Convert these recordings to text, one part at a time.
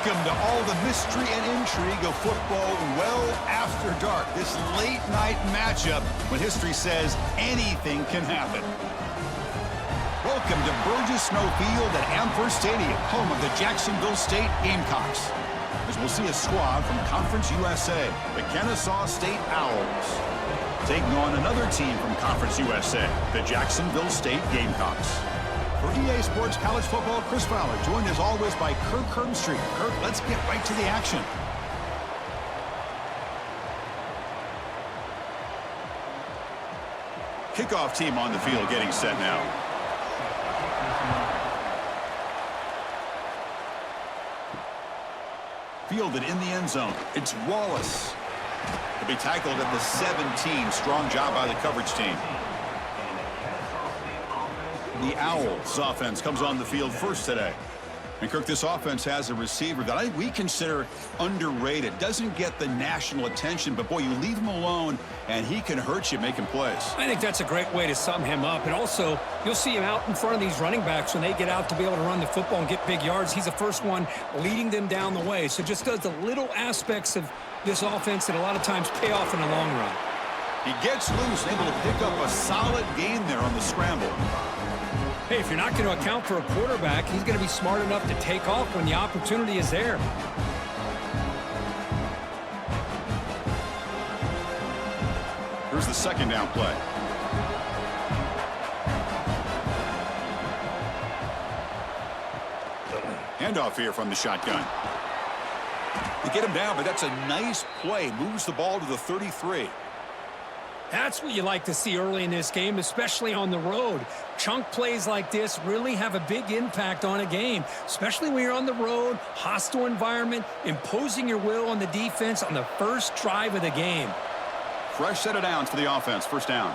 Welcome to all the mystery and intrigue of football well after dark. This late-night matchup when history says anything can happen. Welcome to Burgess Snow Field at Amherst Stadium, home of the Jacksonville State Gamecocks. As we'll see a squad from Conference USA, the Kennesaw State Owls, taking on another team from Conference USA, the Jacksonville State Gamecocks. For EA Sports College Football, Chris Fowler, joined as always by Kirk Herbstreit. Kirk, let's get right to the action. Kickoff team on the field getting set now. Fielded in the end zone. It's Wallace. To be tackled at the 17. Strong job by the coverage team. The Owls offense comes on the field first today. And, Kirk, this offense has a receiver that we consider underrated. Doesn't get the national attention, but, boy, you leave him alone, and he can hurt you making plays. I think that's a great way to sum him up. And also, you'll see him out in front of these running backs when they get out to be able to run the football and get big yards. He's the first one leading them down the way. So just does the little aspects of this offense that a lot of times pay off in the long run. He gets loose and able to pick up a solid gain there on the scramble. Hey, if you're not going to account for a quarterback, he's going to be smart enough to take off when the opportunity is there. Here's the second down play. Handoff here from the shotgun. They get him down, but that's a nice play. Moves the ball to the 33. That's what you like to see early in this game, especially on the road. Chunk plays like this really have a big impact on a game, especially when you're on the road, hostile environment, imposing your will on the defense on the first drive of the game. Fresh set of downs for the offense. First down.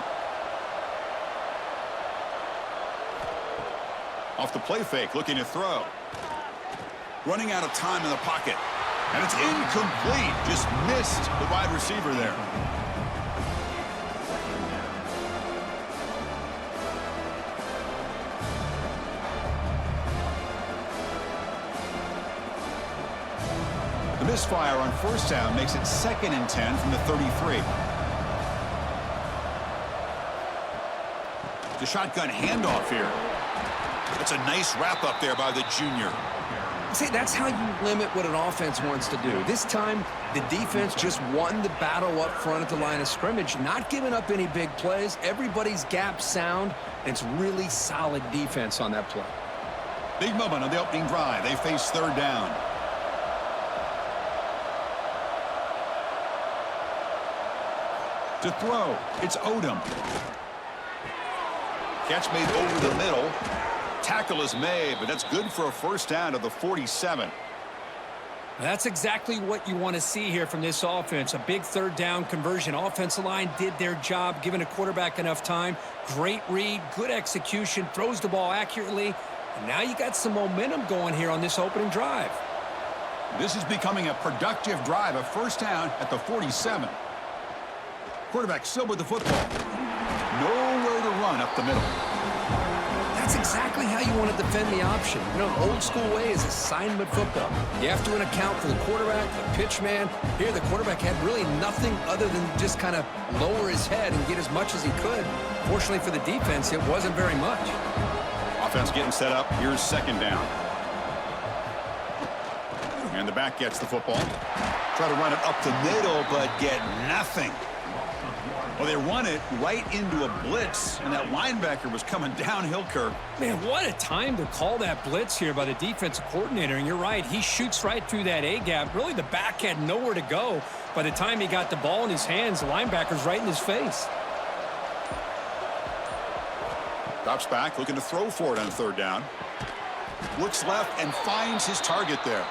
Off the play fake, looking to throw. Running out of time in the pocket. And it's incomplete. Just missed the wide receiver there. The misfire on first down makes it 2nd and 10 from the 33. The shotgun handoff here. That's a nice wrap up there by the junior. See, that's how you limit what an offense wants to do. This time, the defense just won the battle up front at the line of scrimmage, not giving up any big plays. Everybody's gap sound, and it's really solid defense on that play. Big moment on the opening drive. They face third down. To throw, it's Odom. Catch made over the middle. Tackle is made, but that's good for a first down to the 47. That's exactly what you want to see here from this offense. A big third down conversion. Offensive line did their job, giving a quarterback enough time. Great read, good execution, throws the ball accurately. And now you got some momentum going here on this opening drive. This is becoming a productive drive. A first down at the 47. Quarterback still with the football. Nowhere to run up the middle. That's exactly how you want to defend the option. You know, old school way is assignment football. You have to account for the quarterback, the pitch man. Here, the quarterback had really nothing other than just kind of lower his head and get as much as he could. Fortunately for the defense, it wasn't very much. Offense getting set up. Here's second down. And the back gets the football. Try to run it up the middle, but get nothing. Well, they run it right into a blitz, and that linebacker was coming downhill, Kirk. Man, what a time to call that blitz here by the defensive coordinator. And you're right, he shoots right through that A-gap. Really, the back had nowhere to go. By the time he got the ball in his hands, the linebacker's right in his face. Drops back, looking to throw for it on third down. Looks left and finds his target there.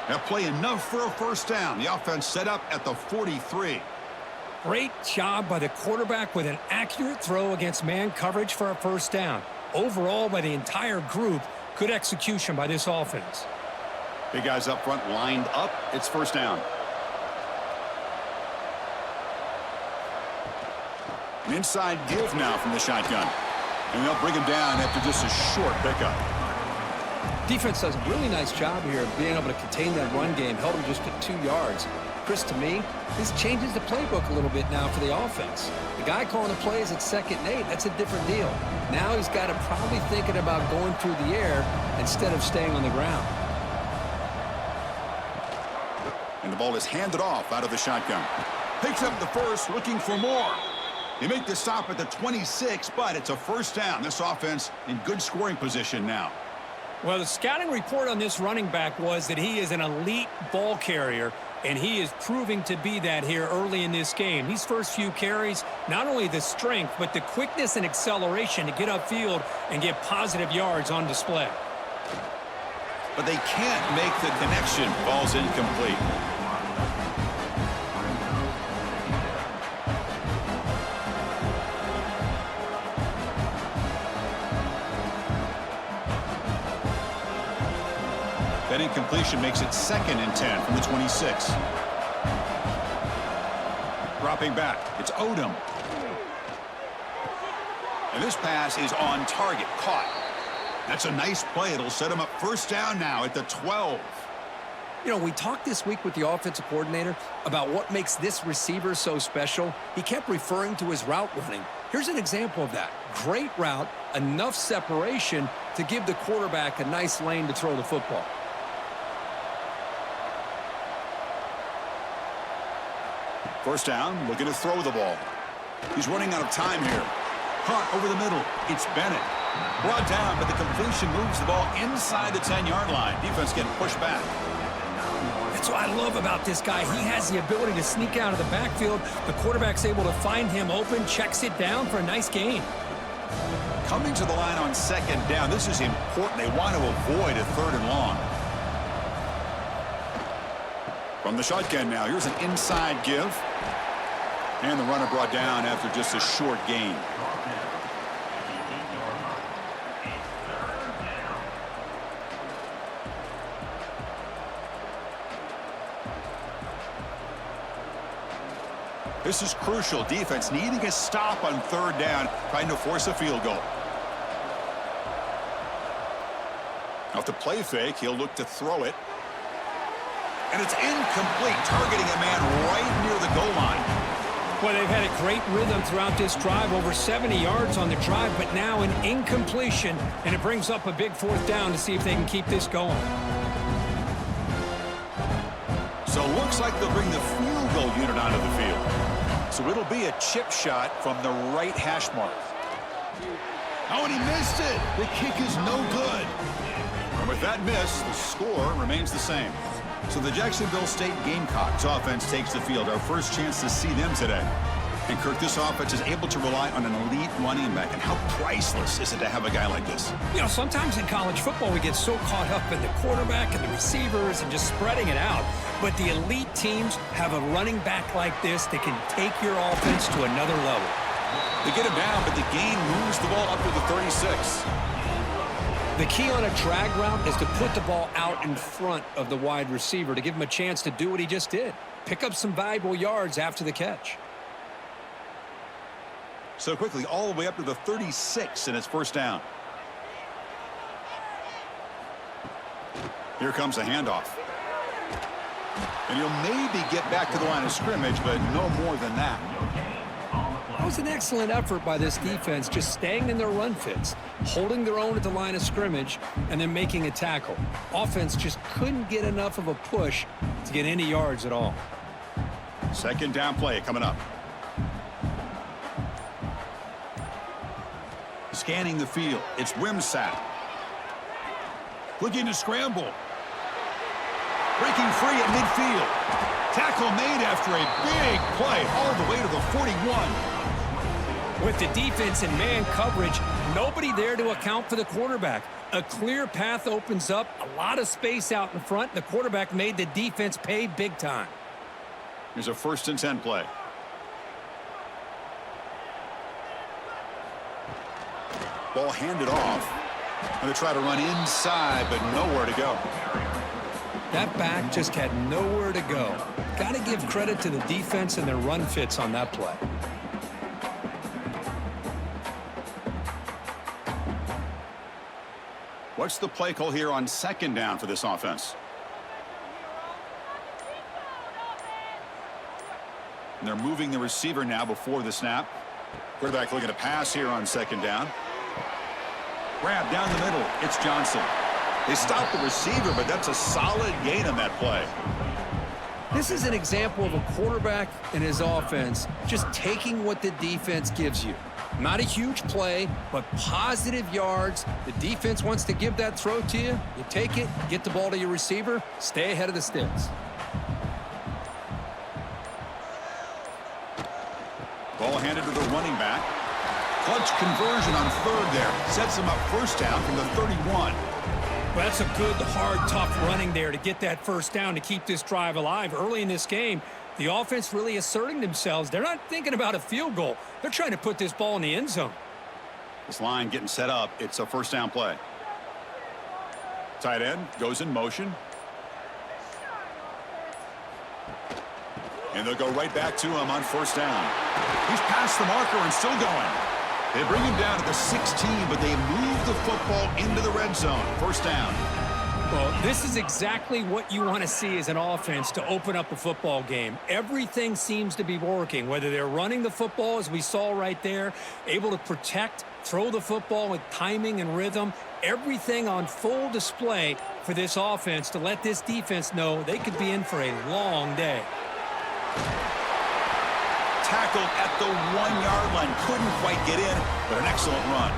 That play enough for a first down. The offense set up at the 43. Great job by the quarterback with an accurate throw against man coverage for a first down. Overall, by the entire group, good execution by this offense. Big guys up front lined up. It's first down. An inside give now from the shotgun. And they'll bring him down after just a short pickup. Defense does a really nice job here of being able to contain that run game, held him just at 2 yards. Chris, to me, this changes the playbook a little bit now for the offense. The guy calling the plays at 2nd and 8, that's a different deal. Now he's got to probably thinking about going through the air instead of staying on the ground. And the ball is handed off out of the shotgun. Picks up the first, looking for more. They make the stop at the 26, but it's a first down. This offense in good scoring position now. Well, the scouting report on this running back was that he is an elite ball carrier, and he is proving to be that here early in this game. These first few carries, not only the strength, but the quickness and acceleration to get upfield and get positive yards on display. But they can't make the connection. Ball's incomplete. That incompletion makes it 2nd and 10 from the 26. Dropping back, it's Odom. And this pass is on target, caught. That's a nice play. It'll set him up first down now at the 12. You know, we talked this week with the offensive coordinator about what makes this receiver so special. He kept referring to his route running. Here's an example of that. Great route, enough separation to give the quarterback a nice lane to throw the football. First down, looking to throw the ball. He's running out of time here. Caught over the middle. It's Bennett. Brought down, but the completion moves the ball inside the 10-yard line. Defense getting pushed back. That's what I love about this guy. He has the ability to sneak out of the backfield. The quarterback's able to find him open, checks it down for a nice gain. Coming to the line on 2nd down. This is important. They want to avoid a 3rd and long. From the shotgun now, here's an inside give. And the runner brought down after just a short gain. This is crucial. Defense needing a stop on 3rd down, trying to force a field goal. Off the play fake, he'll look to throw it. And it's incomplete, targeting a man right near the goal line. Well, they've had a great rhythm throughout this drive, over 70 yards on the drive, but now an incompletion, and it brings up a big 4th down to see if they can keep this going. So it looks like they'll bring the field goal unit onto the field. So it'll be a chip shot from the right hash mark. Oh, and he missed it. The kick is no good. And with that miss, the score remains the same. So the Jacksonville State Gamecocks offense takes the field. Our first chance to see them today. And, Kirk, this offense is able to rely on an elite running back. And how priceless is it to have a guy like this? You know, sometimes in college football we get so caught up in the quarterback and the receivers and just spreading it out. But the elite teams have a running back like this that can take your offense to another level. They get him down, but the gain moves the ball up to the 36. The key on a drag route is to put the ball out in front of the wide receiver to give him a chance to do what he just did. Pick up some valuable yards after the catch. So quickly, all the way up to the 36, and it's first down. Here comes a handoff. And he'll maybe get back to the line of scrimmage, but no more than that. That was an excellent effort by this defense, just staying in their run fits, holding their own at the line of scrimmage, and then making a tackle. Offense just couldn't get enough of a push to get any yards at all. 2nd down play coming up. Scanning the field, it's Wimsatt. Looking to scramble. Breaking free at midfield. Tackle made after a big play all the way to the 41. With the defense and man coverage, nobody there to account for the quarterback. A clear path opens up, a lot of space out in front. The quarterback made the defense pay big time. Here's a 1st and 10 play. Ball handed off. And they try to run inside, but nowhere to go. That back just had nowhere to go. Got to give credit to the defense and their run fits on that play. What's the play call here on second down for this offense? And they're moving the receiver now before the snap. Quarterback looking to pass here on second down. Grab down the middle. It's Johnson. They stopped the receiver, but that's a solid gain on that play. This is an example of a quarterback and his offense just taking what the defense gives you. Not a huge play, but positive yards. The defense wants to give that throw to you. You take it, get the ball to your receiver, stay ahead of the sticks. Ball handed to the running back. Clutch conversion on third there. Sets him up first down from the 31. Well, that's a good, hard, tough running there to get that first down to keep this drive alive. Early in this game, the offense really asserting themselves. They're not thinking about a field goal. They're trying to put this ball in the end zone. This line getting set up. It's a first down play. Tight end goes in motion. And they'll go right back to him on first down. He's past the marker and still going. They bring him down at the 16, but they move the football into the red zone. First down. Well, this is exactly what you want to see as an offense to open up a football game. Everything seems to be working, whether they're running the football, as we saw right there, able to protect, throw the football with timing and rhythm, everything on full display for this offense to let this defense know they could be in for a long day. Tackled at the 1-yard line. Couldn't quite get in, but an excellent run.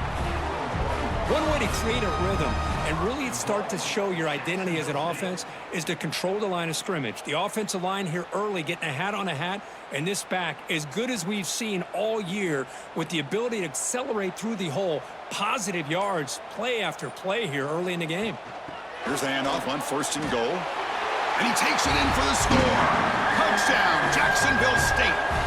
One way to create a rhythm and really start to show your identity as an offense is to control the line of scrimmage. The offensive line here early getting a hat on a hat, and this back as good as we've seen all year with the ability to accelerate through the hole. Positive yards, play after play here early in the game. Here's the handoff on first and goal. And he takes it in for the score. Touchdown, Jacksonville State.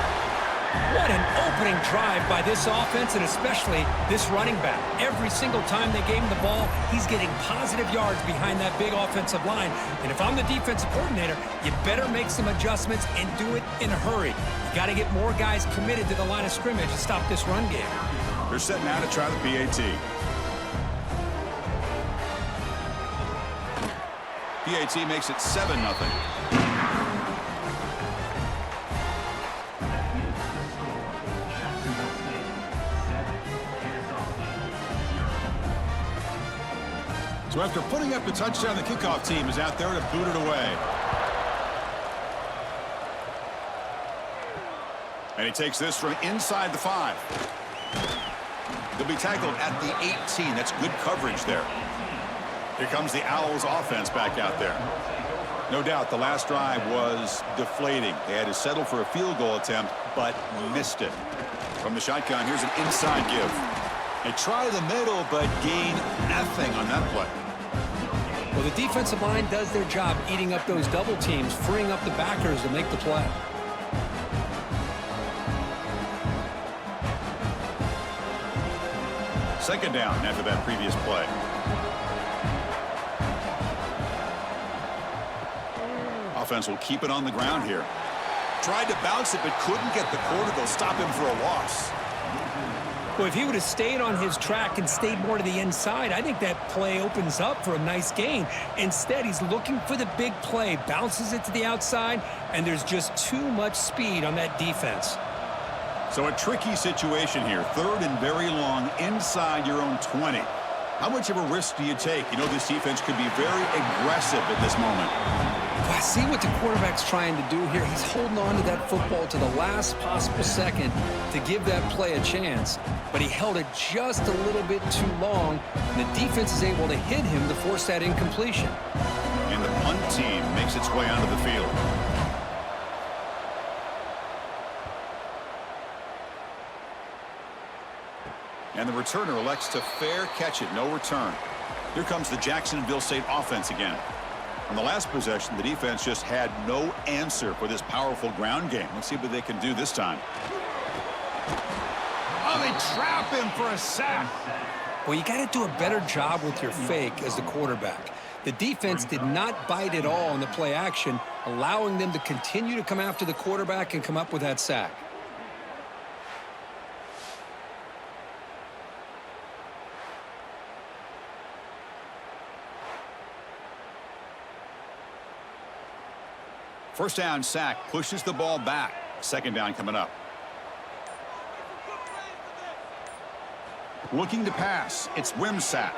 What an opening drive by this offense, and especially this running back. Every single time they gave him the ball, he's getting positive yards behind that big offensive line. And if I'm the defensive coordinator, you better make some adjustments and do it in a hurry. You got to get more guys committed to the line of scrimmage to stop this run game. They're setting out to try the PAT. PAT makes it 7-0. So after putting up the touchdown, the kickoff team is out there to boot it away. And he takes this from inside the 5. They'll be tackled at the 18. That's good coverage there. Here comes the Owls offense back out there. No doubt the last drive was deflating. They had to settle for a field goal attempt, but missed it. From the shotgun, here's an inside give. They try the middle, but gain nothing on that play. Well, the defensive line does their job eating up those double teams, freeing up the backers to make the play. Second down after that previous play. Offense will keep it on the ground here. Tried to bounce it, but couldn't get the quarter. They'll stop him for a loss. Well, if he would have stayed on his track and stayed more to the inside, I think that play opens up for a nice gain. Instead, he's looking for the big play, bounces it to the outside, and there's just too much speed on that defense. So a tricky situation here. Third and very long inside your own 20. How much of a risk do you take? You know this defense could be very aggressive at this moment. Well, see what the quarterback's trying to do here. He's holding on to that football to the last possible second to give that play a chance. But he held it just a little bit too long, and the defense is able to hit him to force that incompletion. And the punt team makes its way onto the field. And the returner elects to fair catch it. No return. Here comes the Jacksonville State offense again. On the last possession, the defense just had no answer for this powerful ground game. Let's see what they can do this time. Oh, they trap him for a sack. Well, you got to do a better job with your fake as the quarterback. The defense did not bite at all on the play action, allowing them to continue to come after the quarterback and come up with that sack. First down sack pushes the ball back. Second down coming up. Looking to pass. It's Wimsatt.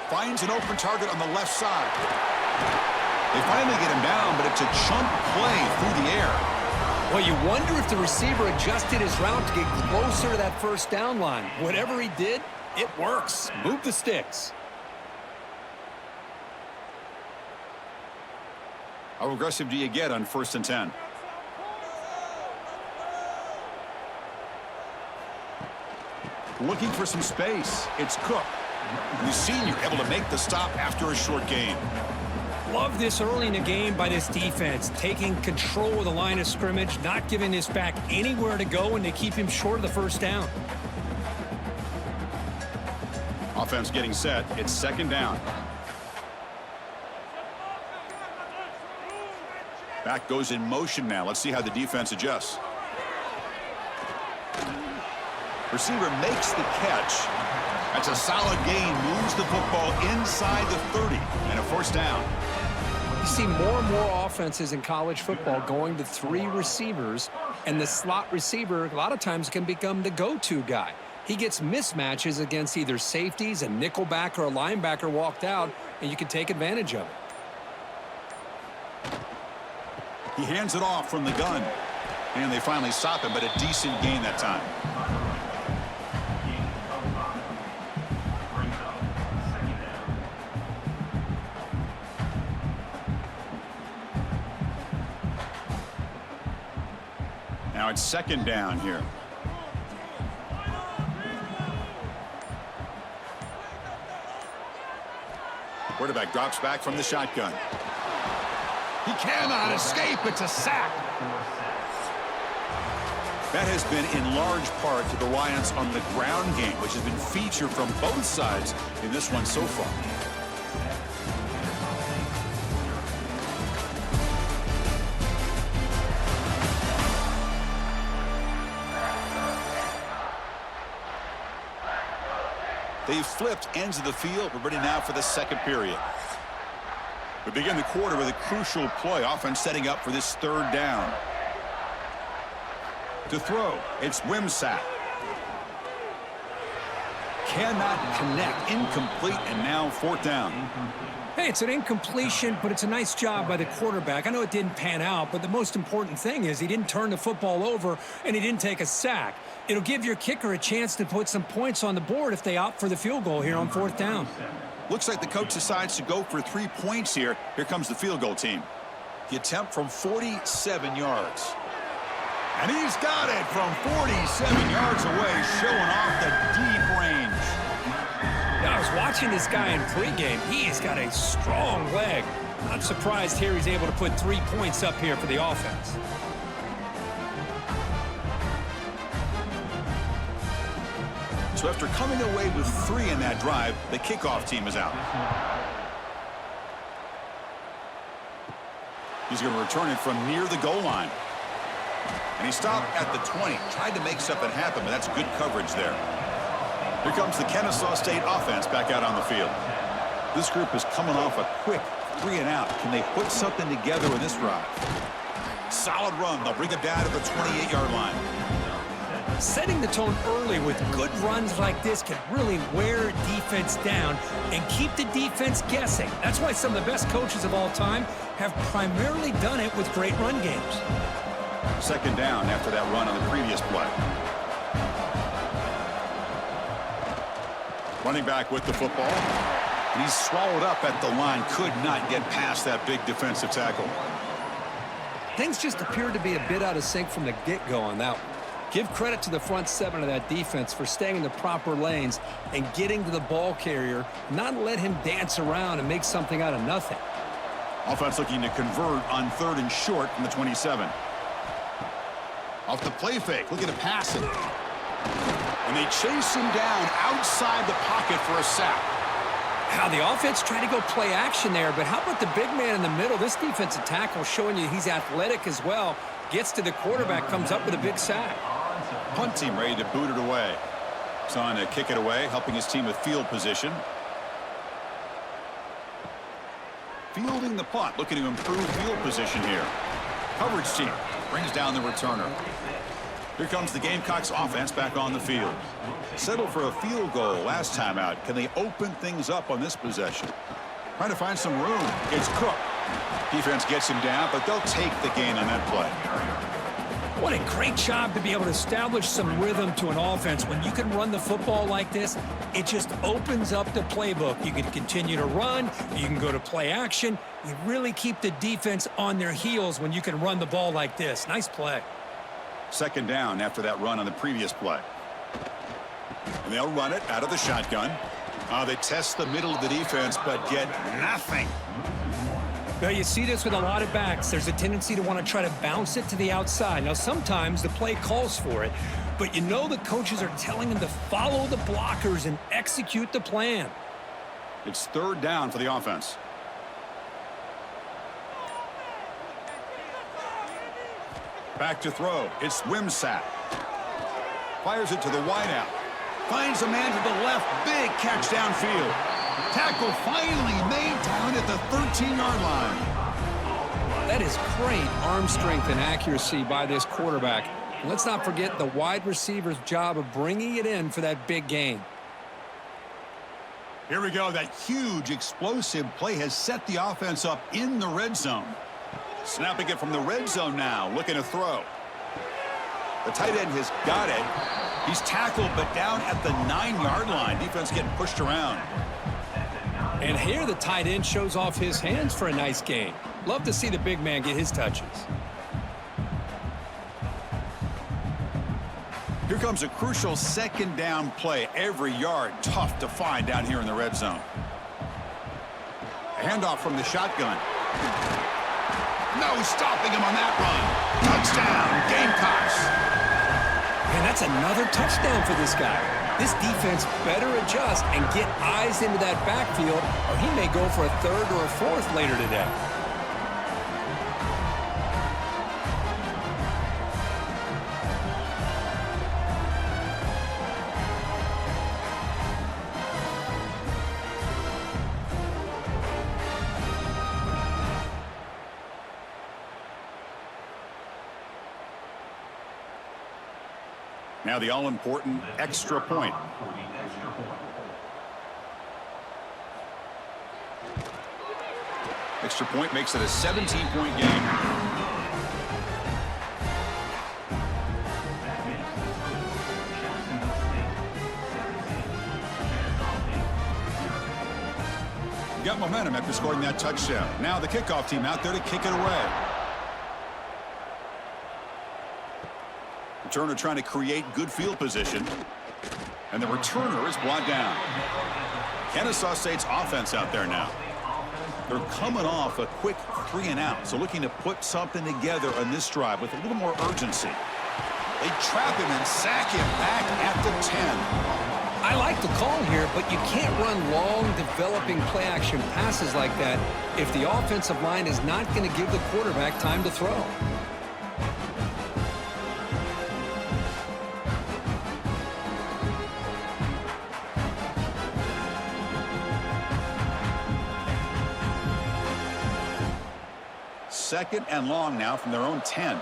Finds an open target on the left side. They finally get him down, but it's a chunk play through the air. Well, you wonder if the receiver adjusted his route to get closer to that first down line. Whatever he did, it works. Move the sticks. How aggressive do you get on 1st and 10? Looking for some space. It's Cook. The senior able to make the stop after a short gain. Love this early in the game by this defense, taking control of the line of scrimmage, not giving this back anywhere to go, and they keep him short of the first down. Offense getting set. It's second down. Back goes in motion now. Let's see how the defense adjusts. Receiver makes the catch. That's a solid gain. Moves the football inside the 30 and a first down. You see more and more offenses in college football going to 3 receivers, and the slot receiver a lot of times can become the go-to guy. He gets mismatches against either safeties, a nickelback, or a linebacker walked out, and you can take advantage of it. He hands it off from the gun, and they finally stop him, but a decent gain that time. Now it's second down here. Quarterback drops back from the shotgun. He cannot escape. It's a sack. That has been in large part to the reliance on the ground game, which has been featured from both sides in this one so far. They've flipped ends of the field. We're ready now for the second period. We begin the quarter with a crucial play. Offense setting up for this third down. To throw, it's Wimsatt. Cannot connect. Incomplete, and now fourth down. Hey, it's an incompletion, but it's a nice job by the quarterback. I know it didn't pan out, but the most important thing is he didn't turn the football over, and he didn't take a sack. It'll give your kicker a chance to put some points on the board if they opt for the field goal here on fourth down. Looks like the coach decides to go for 3 points here. Here comes the field goal team. The attempt from 47 yards. And he's got it from 47 yards away, showing off the deep range. Now, I was watching this guy in pregame. He has got a strong leg. Not surprised here he's able to put 3 points up here for the offense. So after coming away with 3 in that drive, the kickoff team is out. He's going to return it from near the goal line. And he stopped at the 20. Tried to make something happen, but that's good coverage there. Here comes the Kennesaw State offense back out on the field. This group is coming off a quick 3 and out. Can they put something together in this drive? Solid run. They'll bring it down to the 28-yard line. Setting the tone early with good runs like this can really wear defense down and keep the defense guessing. That's why some of the best coaches of all time have primarily done it with great run games. Second down after that run on the previous play. Running back with the football. And he's swallowed up at the line. Could not get past that big defensive tackle. Things just appeared to be a bit out of sync from the get-go on that one. Give credit to the front 7 of that defense for staying in the proper lanes and getting to the ball carrier, not let him dance around and make something out of nothing. Offense looking to convert on 3rd and short from the 27. Off the play fake, looking to pass it. And they chase him down outside the pocket for a sack. How the offense tried to go play action there, but how about the big man in the middle? This defensive tackle showing you he's athletic as well. Gets to the quarterback, comes up with a big sack. Punt team ready to boot it away. He's on to kick it away, helping his team with field position. Fielding the punt, looking to improve field position here. Coverage team brings down the returner. Here comes the Gamecocks offense back on the field. Settled for a field goal last time out. Can they open things up on this possession? Trying to find some room. It's Cook. Defense gets him down, but they'll take the gain on that play. What a great job to be able to establish some rhythm to an offense. When you can run the football like this, it just opens up the playbook. You can continue to run. You can go to play action. You really keep the defense on their heels when you can run the ball like this. Nice play. Second down after that run on the previous play. And they'll run it out of the shotgun. They test the middle of the defense, but get nothing. Now, you see this with a lot of backs. There's a tendency to want to try to bounce it to the outside. Now, sometimes the play calls for it, but you know the coaches are telling them to follow the blockers and execute the plan. It's third down for the offense. Back to throw. It's Wimsatt. Fires it to the wideout. Finds a man to the left. Big catch downfield. Tackle finally made down at the 13-yard line. That is great arm strength and accuracy by this quarterback. And let's not forget the wide receiver's job of bringing it in for that big gain. Here we go. That huge explosive play has set the offense up in the red zone. Snapping it from the red zone now, looking to throw. The tight end has got it. He's tackled, but down at the 9-yard line. Defense getting pushed around. And here the tight end shows off his hands for a nice gain. Love to see the big man get his touches. Here comes a crucial second down play. Every yard tough to find down here in the red zone. A handoff from the shotgun. No stopping him on that run. Touchdown, Gamecocks. And that's another touchdown for this guy. This defense better adjust and get eyes into that backfield, or he may go for a third or a fourth later today. Now the all-important extra point. Extra point makes it a 17-point game. Got momentum after scoring that touchdown. Now the kickoff team out there to kick it away. Returner trying to create good field position. And the returner is brought down. Kennesaw State's offense out there now. They're coming off a quick 3-and-out, so looking to put something together on this drive with a little more urgency. They trap him and sack him back at the 10. I like the call here, but you can't run long, developing play-action passes like that if the offensive line is not going to give the quarterback time to throw. Second and long now from their own 10.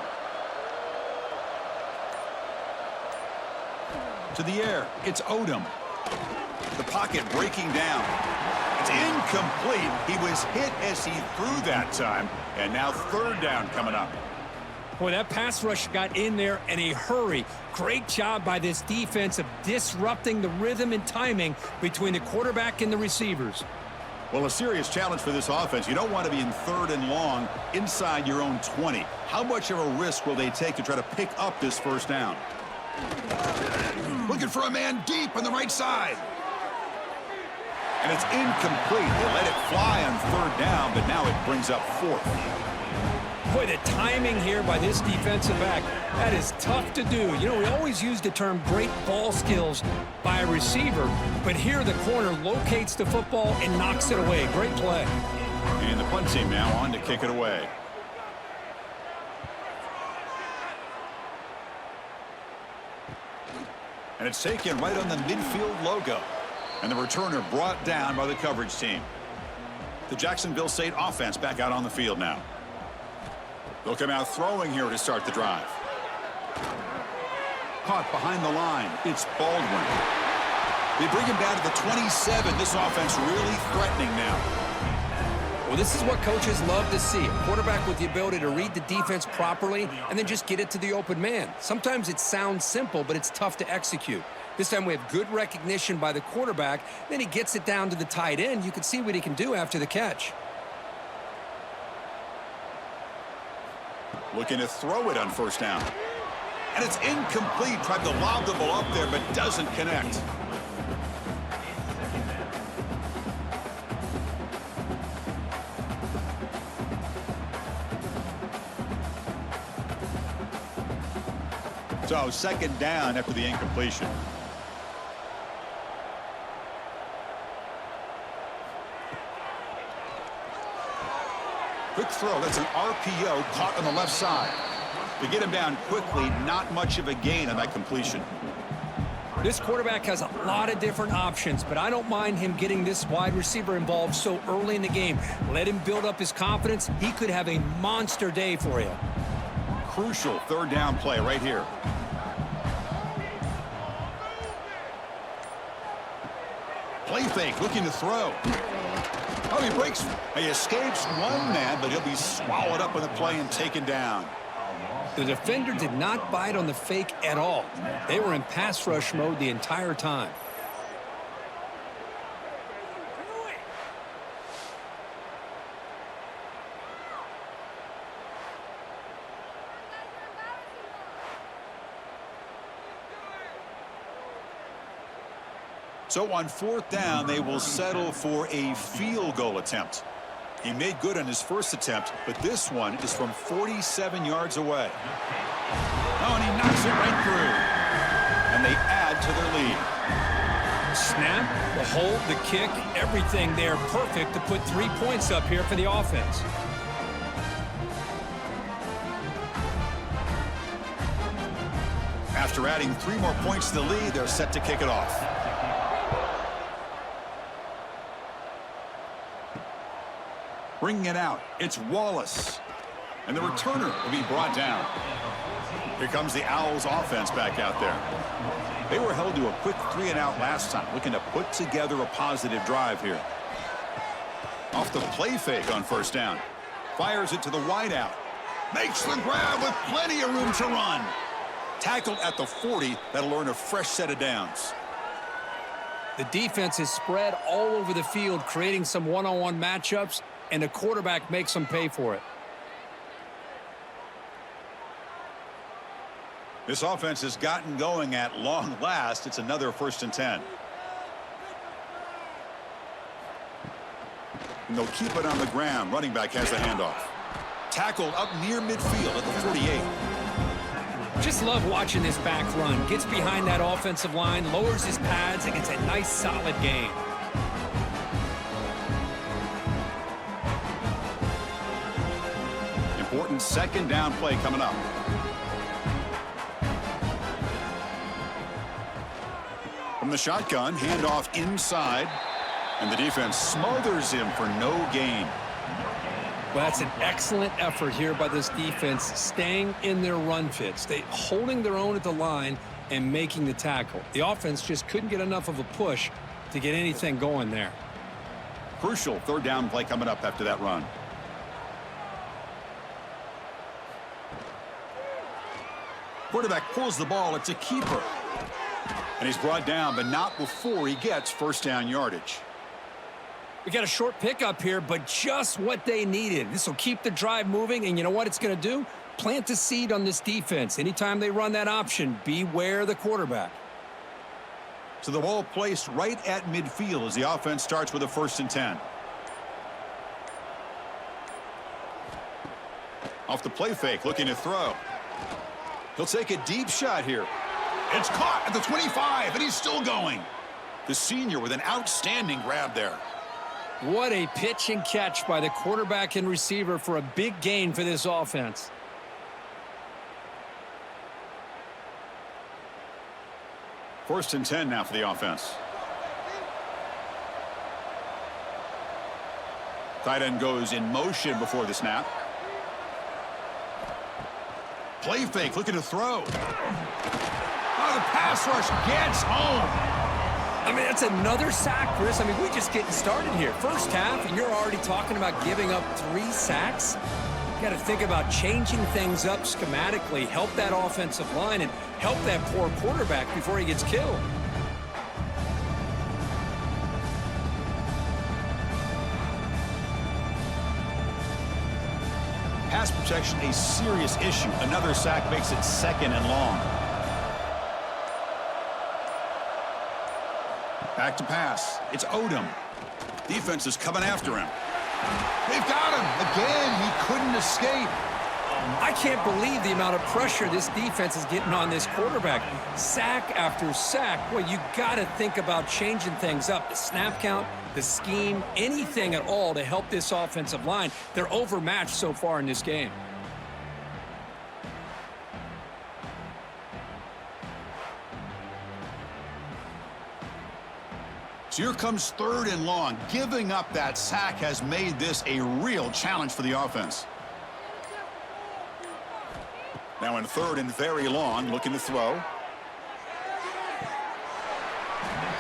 To the air, it's Odom. The pocket breaking down. It's incomplete. He was hit as he threw that time. And now third down coming up. Boy, that pass rush got in there in a hurry. Great job by this defense of disrupting the rhythm and timing between the quarterback and the receivers. Well, a serious challenge for this offense. You don't want to be in third and long inside your own 20. How much of a risk will they take to try to pick up this first down? Looking for a man deep on the right side. And it's incomplete. They let it fly on third down, but now it brings up fourth. Boy, the timing here by this defensive back, that is tough to do. You know, we always use the term great ball skills by a receiver, but here the corner locates the football and knocks it away. Great play. And the punt team now on to kick it away. And it's taken right on the midfield logo. And the returner brought down by the coverage team. The Jacksonville State offense back out on the field now. They'll come out throwing here to start the drive. Caught behind the line. It's Baldwin. They bring him down to the 27. This offense really threatening now. Well, this is what coaches love to see. A quarterback with the ability to read the defense properly and then just get it to the open man. Sometimes it sounds simple, but it's tough to execute. This time we have good recognition by the quarterback. Then he gets it down to the tight end. You can see what he can do after the catch. Looking to throw it on first down. And it's incomplete. Tried to lob the ball up there, but doesn't connect. So, second down after the incompletion. Quick throw. That's an RPO caught on the left side. To get him down quickly, not much of a gain on that completion. This quarterback has a lot of different options, but I don't mind him getting this wide receiver involved so early in the game. Let him build up his confidence. He could have a monster day for you. Crucial third down play right here. Play fake, looking to throw. Oh, he breaks. He escapes one man, but he'll be swallowed up in the play and taken down. The defender did not bite on the fake at all. They were in pass rush mode the entire time. So on fourth down, they will settle for a field goal attempt. He made good on his first attempt, but this one is from 47 yards away. Oh, and he knocks it right through. And they add to their lead. Snap, the hold, the kick, everything there perfect to put 3 points up here for the offense. After adding 3 more points to the lead, they're set to kick it off. Bringing it out, it's Wallace. And the returner will be brought down. Here comes the Owls offense back out there. They were held to a quick 3-and-out last time, looking to put together a positive drive here. Off the play fake on first down. Fires it to the wideout. Makes the grab with plenty of room to run. Tackled at the 40, that'll earn a fresh set of downs. The defense is spread all over the field, creating some one-on-one matchups, and the quarterback makes them pay for it. This offense has gotten going at long last. It's another 1st and 10. And they'll keep it on the ground. Running back has the handoff. Tackled up near midfield at the 48. Just love watching this back run. Gets behind that offensive line, lowers his pads, and gets a nice solid gain. Important second down play coming up. From the shotgun, handoff inside, and the defense smothers him for no gain. Well, that's an excellent effort here by this defense, staying in their run fits, holding their own at the line and making the tackle. The offense just couldn't get enough of a push to get anything going there. Crucial third down play coming up after that run. Quarterback pulls the ball. It's a keeper. And he's brought down, but not before he gets first down yardage. We got a short pickup here, but just what they needed. This will keep the drive moving, and you know what it's going to do? Plant a seed on this defense. Anytime they run that option, beware the quarterback. So the ball placed right at midfield as the offense starts with a 1st and 10. Off the play fake, looking to throw. He'll take a deep shot here. It's caught at the 25, and he's still going. The senior with an outstanding grab there. What a pitch and catch by the quarterback and receiver for a big gain for this offense. First and 10 now for the offense. Tight end goes in motion before the snap. Play fake, looking to throw. Oh, the pass rush gets home. I mean, that's another sack, Chris. I mean, we're just getting started here. First half, and you're already talking about giving up 3 sacks. You got to think about changing things up schematically, help that offensive line, and help that poor quarterback before he gets killed. Pass protection, a serious issue. Another sack makes it 2nd and long. Back to pass. It's Odom. Defense is coming after him. They've got him. Again, he couldn't escape. I can't believe the amount of pressure this defense is getting on this quarterback. Sack after sack. Well, you got to think about changing things up. The snap count, the scheme, anything at all to help this offensive line. They're overmatched so far in this game. So here comes 3rd and long. Giving up that sack has made this a real challenge for the offense. Now in 3rd and very long, looking to throw.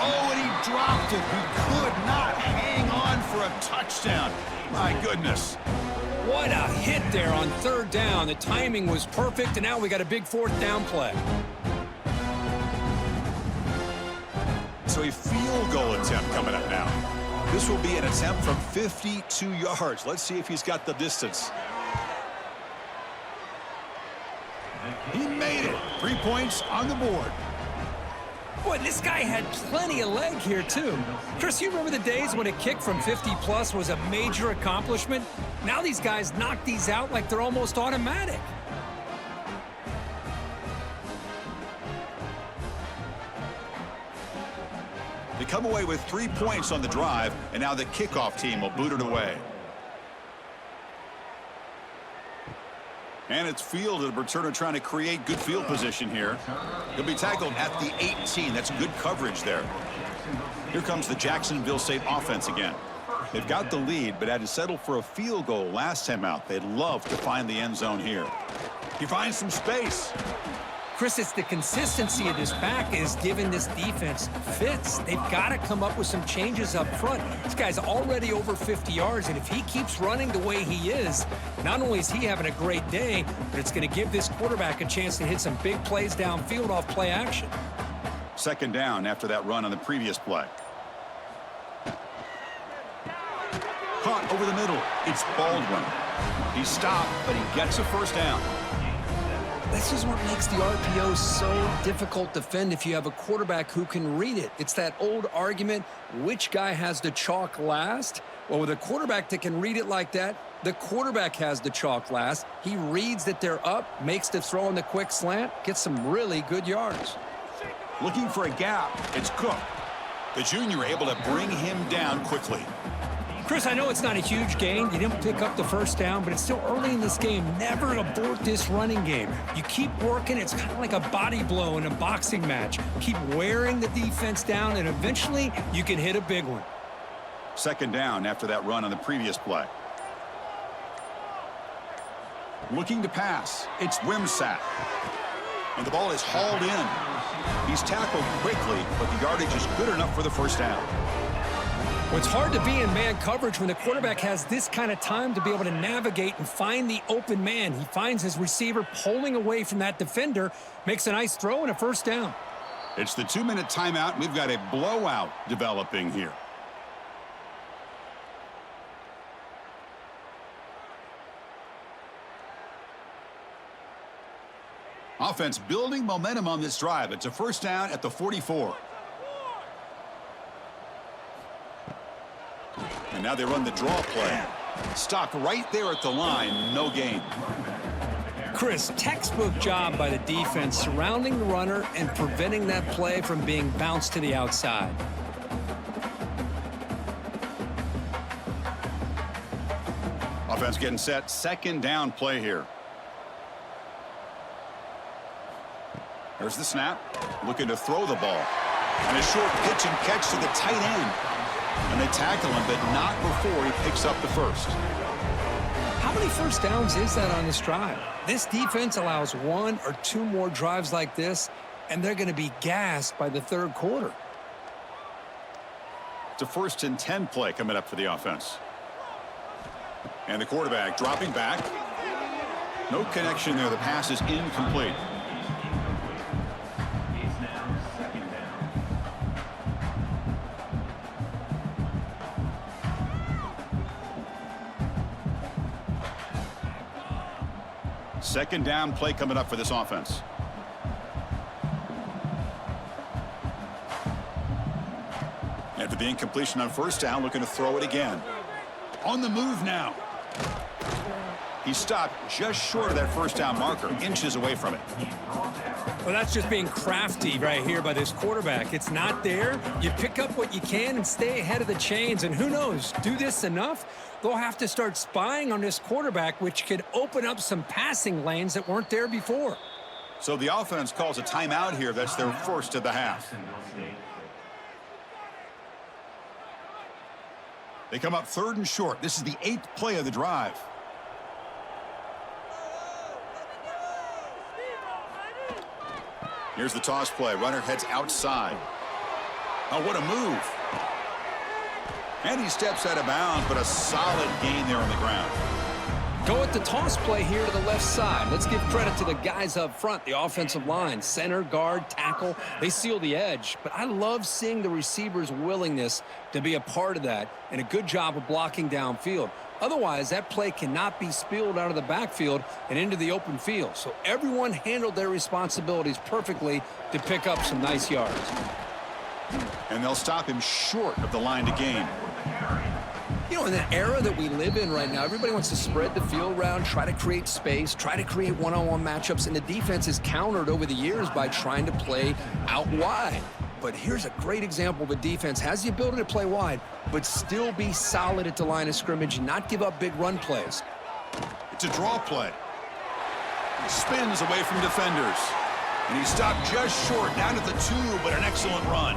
Oh, and he dropped it. He could not hang on for a touchdown. My goodness. What a hit there on 3rd down. The timing was perfect, and now we got a big 4th down play. So a field goal attempt coming up now. This will be an attempt from 52 yards. Let's see if he's got the distance. He made it. 3 points on the board. Boy, this guy had plenty of leg here, too. Chris, you remember the days when a kick from 50-plus was a major accomplishment? Now these guys knock these out like they're almost automatic. They come away with 3 points on the drive, and now the kickoff team will boot it away. And it's fielded. The returner trying to create good field position here. He'll be tackled at the 18. That's good coverage there. Here comes the Jacksonville State offense again. They've got the lead, but had to settle for a field goal last time out. They'd love to find the end zone here. He finds some space. Chris, it's the consistency of this back is giving this defense fits. They've got to come up with some changes up front. This guy's already over 50 yards, and if he keeps running the way he is, not only is he having a great day, but it's going to give this quarterback a chance to hit some big plays downfield off play action. 2nd down after that run on the previous play. Caught over the middle. It's Baldwin. He stopped, but he gets a 1st down. This is what makes the RPO so difficult to defend if you have a quarterback who can read it. It's that old argument, which guy has the chalk last? Well, with a quarterback that can read it like that, the quarterback has the chalk last. He reads that they're up, makes the throw on the quick slant, gets some really good yards. Looking for a gap. It's Cook. The junior able to bring him down quickly. Chris, I know it's not a huge gain. You didn't pick up the 1st down, but it's still early in this game. Never abort this running game. You keep working. It's kind of like a body blow in a boxing match. Keep wearing the defense down, and eventually you can hit a big one. 2nd down after that run on the previous play. Looking to pass. It's Wimsatt. And the ball is hauled in. He's tackled quickly, but the yardage is good enough for the 1st down. Well, it's hard to be in man coverage when the quarterback has this kind of time to be able to navigate and find the open man. He finds his receiver pulling away from that defender, makes a nice throw and a 1st down. It's the 2-minute timeout. We've got a blowout developing here. Offense building momentum on this drive. It's a 1st down at the 44. And now they run the draw play. Stopped right there at the line. No gain. Chris, textbook job by the defense surrounding the runner and preventing that play from being bounced to the outside. Offense getting set. 2nd down play here. There's the snap. Looking to throw the ball. And a short pitch and catch to the tight end. And they tackle him, but not before he picks up the first. How many first downs is that on this drive? This defense allows 1 or 2 more drives like this, and they're going to be gassed by the third quarter. It's a 1st and 10 play coming up for the offense. And the quarterback dropping back. No connection there. The pass is incomplete. Second down play coming up for this offense. After the incompletion on first down, looking to throw it again. On the move now. He stopped just short of that first down marker, inches away from it. Well, that's just being crafty right here by this quarterback. It's not there. You pick up what you can and stay ahead of the chains. And who knows, do this enough, they'll have to start spying on this quarterback, which could open up some passing lanes that weren't there before. So the offense calls a timeout here. That's their first of the half. They come up 3rd and short. This is the 8th play of the drive. Here's the toss play. Runner heads outside. Oh, what a move. And he steps out of bounds, but a solid gain there on the ground. Go with the toss play here to the left side. Let's give credit to the guys up front, the offensive line, center, guard, tackle. They seal the edge. But I love seeing the receiver's willingness to be a part of that and a good job of blocking downfield. Otherwise, that play cannot be spilled out of the backfield and into the open field. So everyone handled their responsibilities perfectly to pick up some nice yards. And they'll stop him short of the line to gain. You know, in the era that we live in right now, everybody wants to spread the field around, try to create space, try to create one-on-one matchups, and the defense is countered over the years by trying to play out wide. But here's a great example of a defense has the ability to play wide, but still be solid at the line of scrimmage and not give up big run plays. It's a draw play. He spins away from defenders. And he stopped just short, down at the 2, but an excellent run.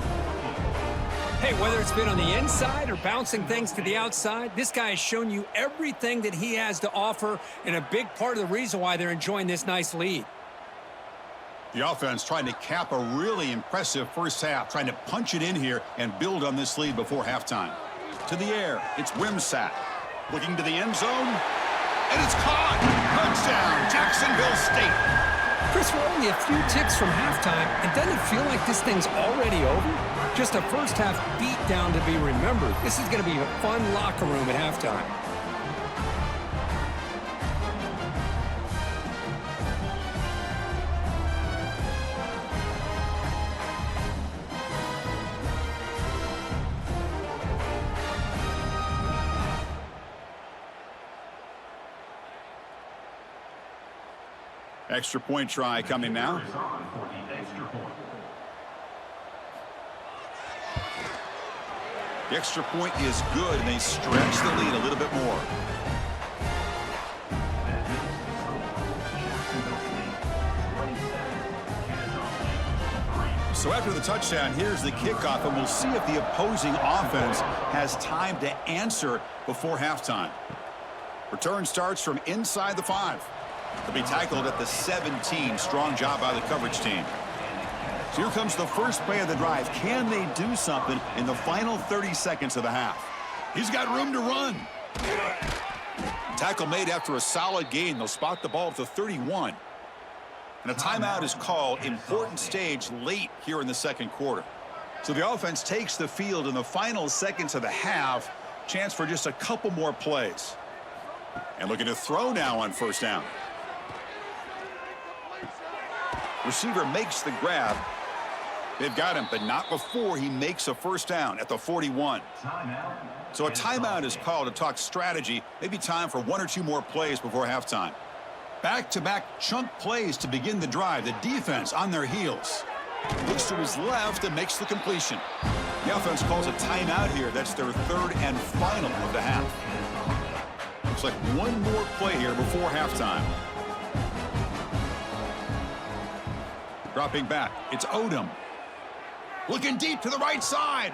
Hey, whether it's been on the inside or bouncing things to the outside, this guy has shown you everything that he has to offer and a big part of the reason why they're enjoying this nice lead. The offense trying to cap a really impressive first half, trying to punch it in here and build on this lead before halftime. To the air, it's Wimsatt. Looking to the end zone, and it's caught! Touchdown, Jacksonville State! Chris, we're only a few ticks from halftime, and doesn't it feel like this thing's already over? Just a first half beat down to be remembered. This is going to be a fun locker room at halftime. Extra point try coming now. The extra point is good, and they stretch the lead a little bit more. So after the touchdown, here's the kickoff, and we'll see if the opposing offense has time to answer before halftime. Return starts from inside the 5. They'll be tackled at the 17. Strong job by the coverage team. So here comes the first play of the drive. Can they do something in the final 30 seconds of the half? He's got room to run. Tackle made after a solid gain. They'll spot the ball at the 31. And a timeout is called. Important stage late here in the second quarter. So the offense takes the field in the final seconds of the half. Chance for just a couple more plays. And looking to throw now on first down. Receiver makes the grab. They've got him, but not before he makes a first down at the 41. So a timeout is called to talk strategy. Maybe time for 1 or 2 more plays before halftime. Back-to-back chunk plays to begin the drive. The defense on their heels. Looks to his left and makes the completion. The offense calls a timeout here. That's their 3rd and final of the half. Looks like 1 more play here before halftime. Dropping back, it's Odom. Looking deep to the right side.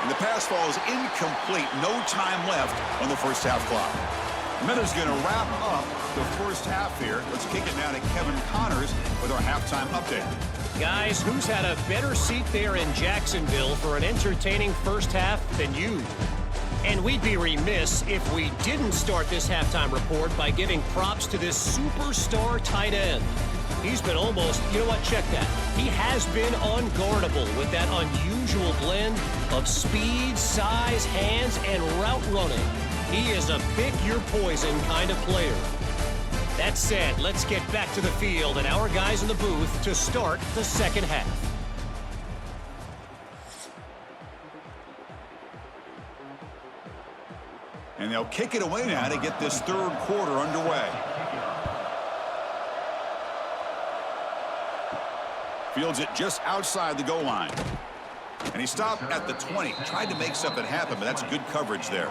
And the pass falls incomplete. No time left on the first half clock. Miller's going to wrap up the first half here. Let's kick it down to Kevin Connors with our halftime update. Guys, who's had a better seat there in Jacksonville for an entertaining first half than you? And we'd be remiss if we didn't start this halftime report by giving props to this superstar tight end. He's been almost, you know what, check that. He has been unguardable with that unusual blend of speed, size, hands, and route running. He is a pick-your-poison kind of player. That said, let's get back to the field and our guys in the booth to start the second half. And they'll kick it away now to get this third quarter underway. Fields it just outside the goal line. And he stopped at the 20. Tried to make something happen, but that's good coverage there.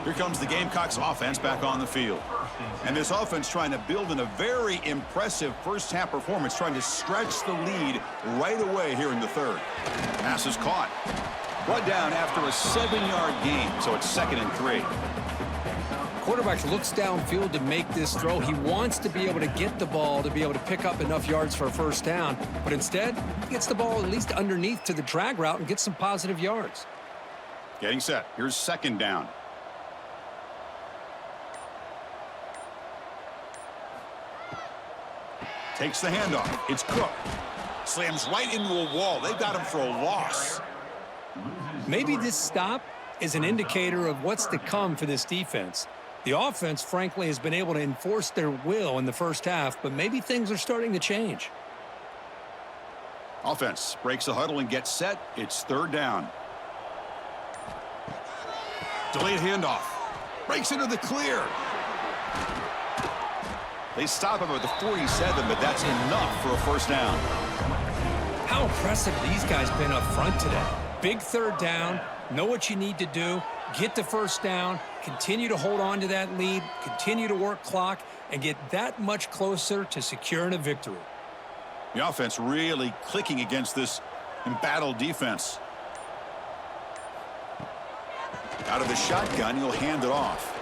Here comes the Gamecocks offense back on the field. And this offense trying to build in a very impressive first half performance, trying to stretch the lead right away here in the third. Pass is caught. Brought down after a 7-yard gain, so it's 2nd and 3. Quarterback looks downfield to make this throw. He wants to be able to get the ball to be able to pick up enough yards for a first down, but instead he gets the ball at least underneath to the drag route and gets some positive yards. Getting set. Here's 2nd down. Takes the handoff. It's Cook. Slams right into a wall. They've got him for a loss. Maybe this stop is an indicator of what's to come for this defense. The offense, frankly, has been able to enforce their will in the first half, but maybe things are starting to change. Offense breaks the huddle and gets set. It's 3rd down. Delayed handoff. Breaks into the clear. They stop him at the 47, but that's enough for a first down. How impressive these guys been up front today. Big 3rd down. Know what you need to do. Get the first down. Continue to hold on to that lead. Continue to work clock and get that much closer to securing a victory. The offense really clicking against this embattled defense. Out of the shotgun, he'll hand it off.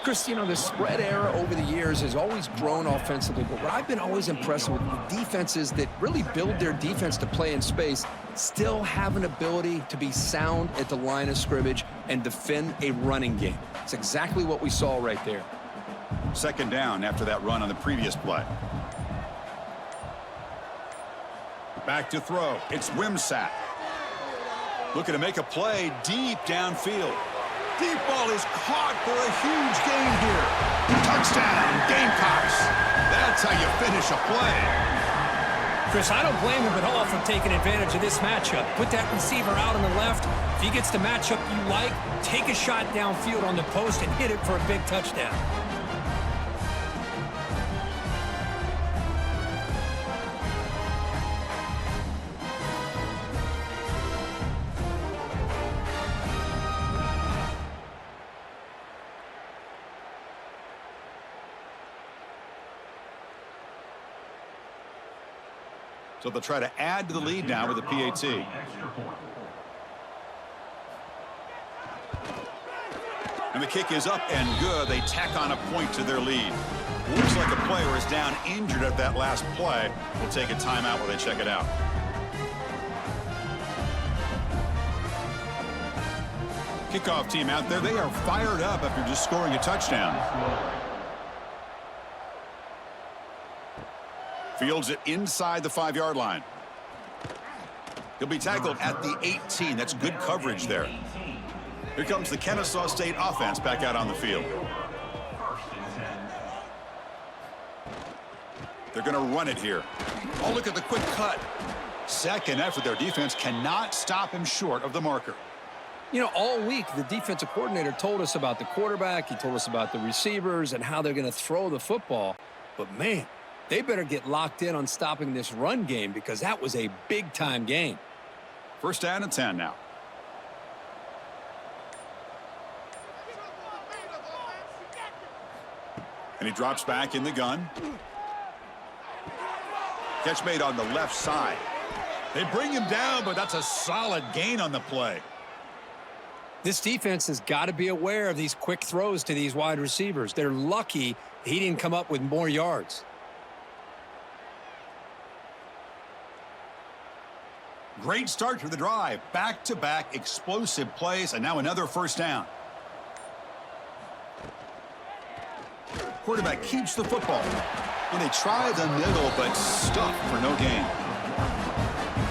Chris, you know, the spread era over the years has always grown offensively, but what I've been always impressed with defenses that really build their defense to play in space still have an ability to be sound at the line of scrimmage and defend a running game. It's exactly what we saw right there. 2nd down after that run on the previous play. Back to throw. It's Wimsatt. Looking to make a play deep downfield. Deep ball is caught for a huge gain here. Touchdown, Gamecocks. That's how you finish a play. Chris, I don't blame him at all for taking advantage of this matchup. Put that receiver out on the left. If he gets the matchup you like, take a shot downfield on the post and hit it for a big touchdown. So they'll try to add to the lead now with a PAT. And the kick is up and good. They tack on a point to their lead. Looks like a player is down injured at that last play. We'll take a timeout while they check it out. Kickoff team out there. They are fired up after just scoring a touchdown. Fields it inside the 5-yard line. He'll be tackled at the 18. That's good coverage there. Here comes the Kennesaw State offense back out on the field. They're going to run it here. Oh, look at the quick cut. 2nd effort. Their defense cannot stop him short of the marker. You know, all week, the defensive coordinator told us about the quarterback. He told us about the receivers and how they're going to throw the football. But, man, they better get locked in on stopping this run game because that was a big-time game. 1st down and 10 now. And he drops back in the gun. Catch made on the left side. They bring him down, but that's a solid gain on the play. This defense has got to be aware of these quick throws to these wide receivers. They're lucky he didn't come up with more yards. Great start to the drive. Back-to-back explosive plays, and now another first down. Quarterback keeps the football. And they try the middle, but stuffed for no gain.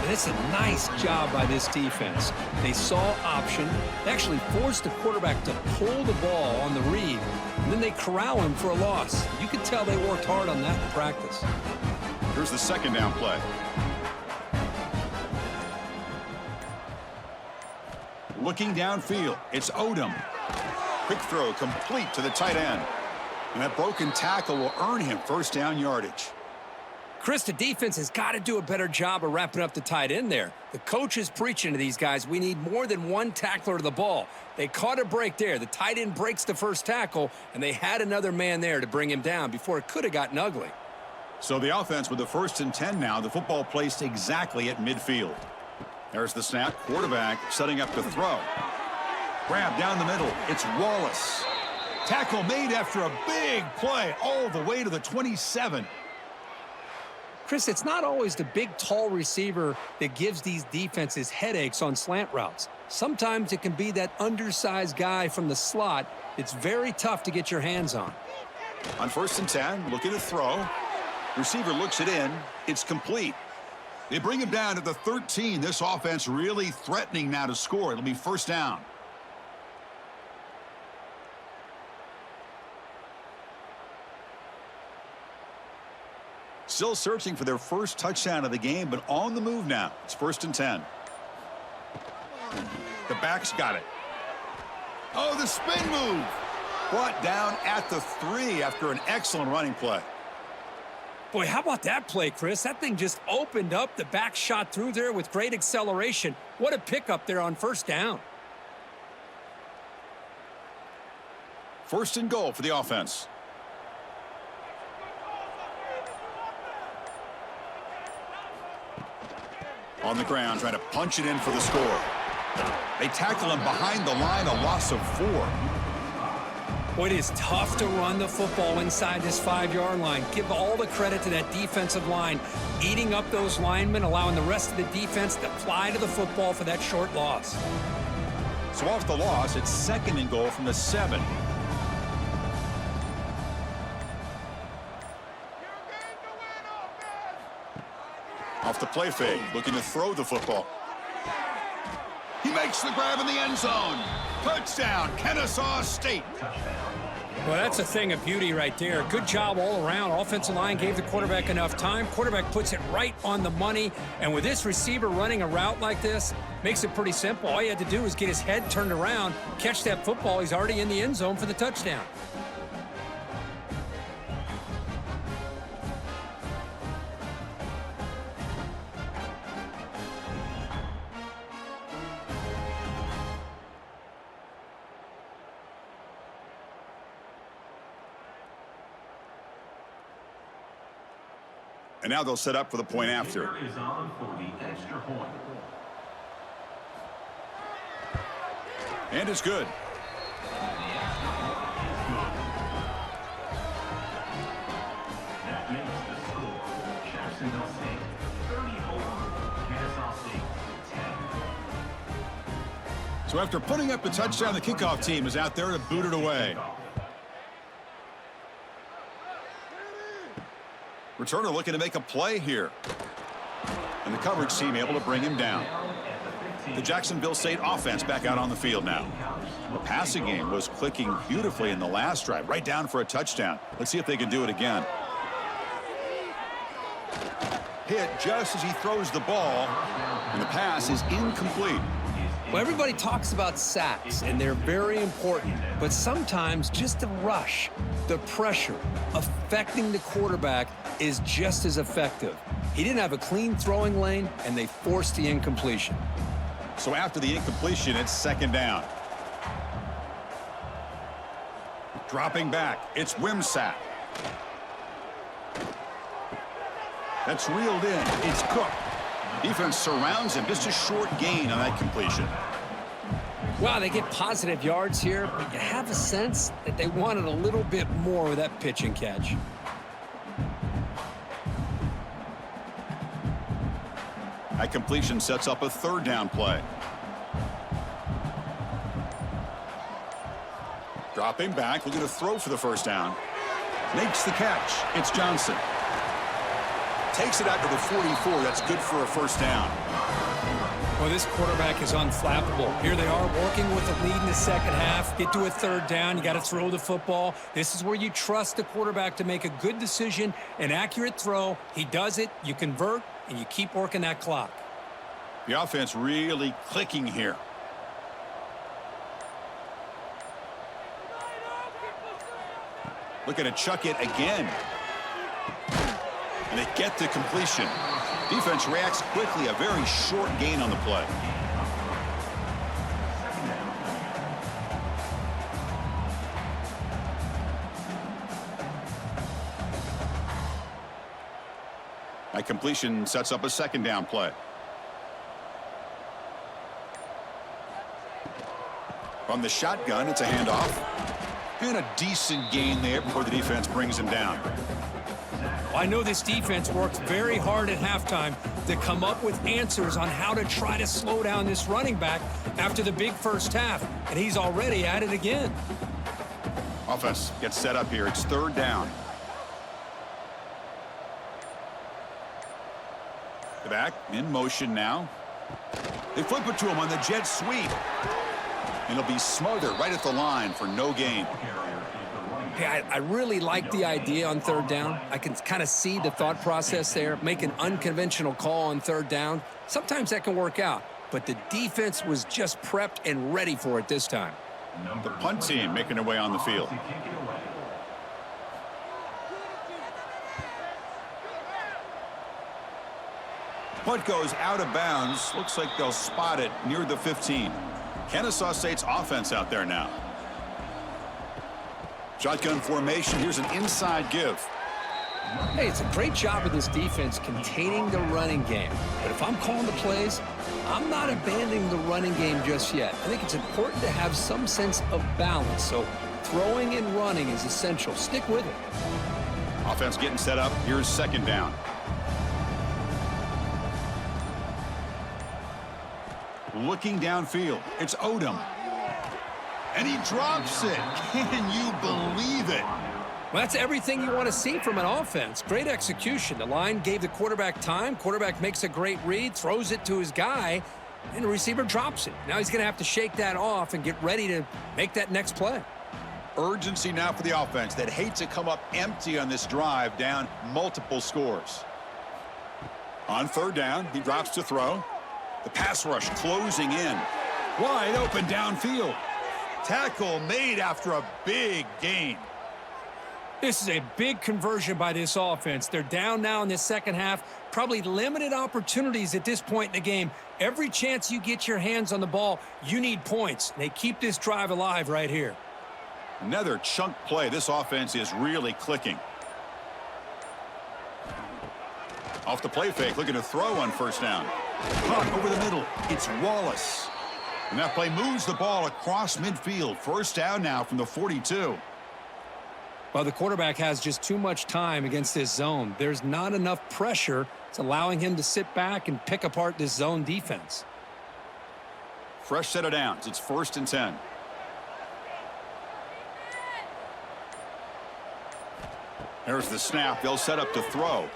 And it's a nice job by this defense. They saw option. They actually forced the quarterback to pull the ball on the read, and then they corral him for a loss. You could tell they worked hard on that in practice. Here's the second down play. Looking downfield, it's Odom. Quick throw complete to the tight end. And that broken tackle will earn him first down yardage. Chris, the defense has got to do a better job of wrapping up the tight end there. The coach is preaching to these guys, we need more than one tackler to the ball. They caught a break there. The tight end breaks the first tackle, and they had another man there to bring him down before it could have gotten ugly. So the offense with the 1st and 10 now, the football placed exactly at midfield. There's the snap. Quarterback setting up to throw. Grab down the middle. It's Wallace. Tackle made after a big play all the way to the 27. Chris, it's not always the big, tall receiver that gives these defenses headaches on slant routes. Sometimes it can be that undersized guy from the slot. It's very tough to get your hands on. On 1st and 10, looking to throw. Receiver looks it in. It's complete. They bring him down to the 13. This offense really threatening now to score. It'll be first down. Still searching for their first touchdown of the game, but on the move now. It's 1st and 10. The back's got it. Oh, the spin move. Brought down at the 3 after an excellent running play. Boy, how about that play, Chris? That thing just opened up. The back shot through there with great acceleration. What a pickup there on first down. 1st and goal for the offense. On the ground, trying to punch it in for the score. They tackle him behind the line, a loss of 4. Boy, it is tough to run the football inside this 5-yard line. Give all the credit to that defensive line, eating up those linemen, allowing the rest of the defense to fly to the football for that short loss. So off the loss, it's 2nd and goal from the 7. Off the play fake, looking to throw the football. He makes the grab in the end zone. Touchdown, Kennesaw State. Well, that's a thing of beauty right there. Good job all around. Offensive line gave the quarterback enough time. Quarterback puts it right on the money. And with this receiver running a route like this, makes it pretty simple. All you had to do is get his head turned around, catch that football. He's already in the end zone for the touchdown. And now they'll set up for the point after. Is on for the extra point. And it's good. That makes the score Jacksonville State 34, Kennesaw State 10. So after putting up the touchdown, the kickoff team is out there to boot it away. Returner looking to make a play here. And the coverage team able to bring him down. The Jacksonville State offense back out on the field now. The passing game was clicking beautifully in the last drive, right down for a touchdown. Let's see if they can do it again. Hit just as he throws the ball, and the pass is incomplete. Well, everybody talks about sacks, and they're very important. But sometimes just the rush, the pressure, affecting the quarterback is just as effective. He didn't have a clean throwing lane, and they forced the incompletion. So after the incompletion, it's 2nd down. Dropping back, it's Wimsatt. That's reeled in. It's Cook. Defense surrounds him. Just a short gain on that completion. Wow, they get positive yards here, but you have a sense that they wanted a little bit more of that pitch and catch. That completion sets up a third down play. Dropping back, looking to throw for the first down. Makes the catch. It's Johnson. Takes it out to the 44. That's good for a first down. Well, this quarterback is unflappable. Here they are working with a lead in the second half. Get to a third down. You got to throw the football. This is where you trust the quarterback to make a good decision, an accurate throw. He does it. You convert, and you keep working that clock. The offense really clicking here. Looking to chuck it again. And they get the completion. Defense reacts quickly. A very short gain on the play. That completion sets up a second down play. From the shotgun, it's a handoff. And a decent gain there before the defense brings him down. Well, I know this defense worked very hard at halftime to come up with answers on how to try to slow down this running back after the big first half, and he's already at it again. Offense gets set up here. It's third down. The back in motion now. They flip it to him on the jet sweep. And it'll be smothered right at the line for no gain. Hey, I really like the idea on third down. I can kind of see the thought process there. Make an unconventional call on third down. Sometimes that can work out, but the defense was just prepped and ready for it this time. The punt team making their way on the field. Punt goes out of bounds. Looks like they'll spot it near the 15. Kennesaw State's offense out there now. Shotgun formation. Here's an inside give. Hey, it's a great job of this defense containing the running game. But if I'm calling the plays, I'm not abandoning the running game just yet. I think it's important to have some sense of balance. So throwing and running is essential. Stick with it. Offense getting set up. Here's second down. Looking downfield. It's Odom. And he drops it. Can you believe it? Well, that's everything you want to see from an offense. Great execution. The line gave the quarterback time. Quarterback makes a great read, throws it to his guy, and the receiver drops it. Now he's going to have to shake that off and get ready to make that next play. Urgency now for the offense that hate to come up empty on this drive, down multiple scores. On third down, he drops to throw. The pass rush closing in. Wide open downfield. Tackle made after a big gain. This is a big conversion by this offense. They're down now in the second half. Probably limited opportunities at this point in the game. Every chance you get your hands on the ball, you need points. They keep this drive alive right here. Another chunk play. This offense is really clicking. Off the play fake, looking to throw on first down. Caught over the middle. It's Wallace. And that play moves the ball across midfield. First down now from the 42. Well, the quarterback has just too much time against this zone. There's not enough pressure. It's allowing him to sit back and pick apart this zone defense. Fresh set of downs. It's 1st and 10. There's the snap. They'll set up to throw.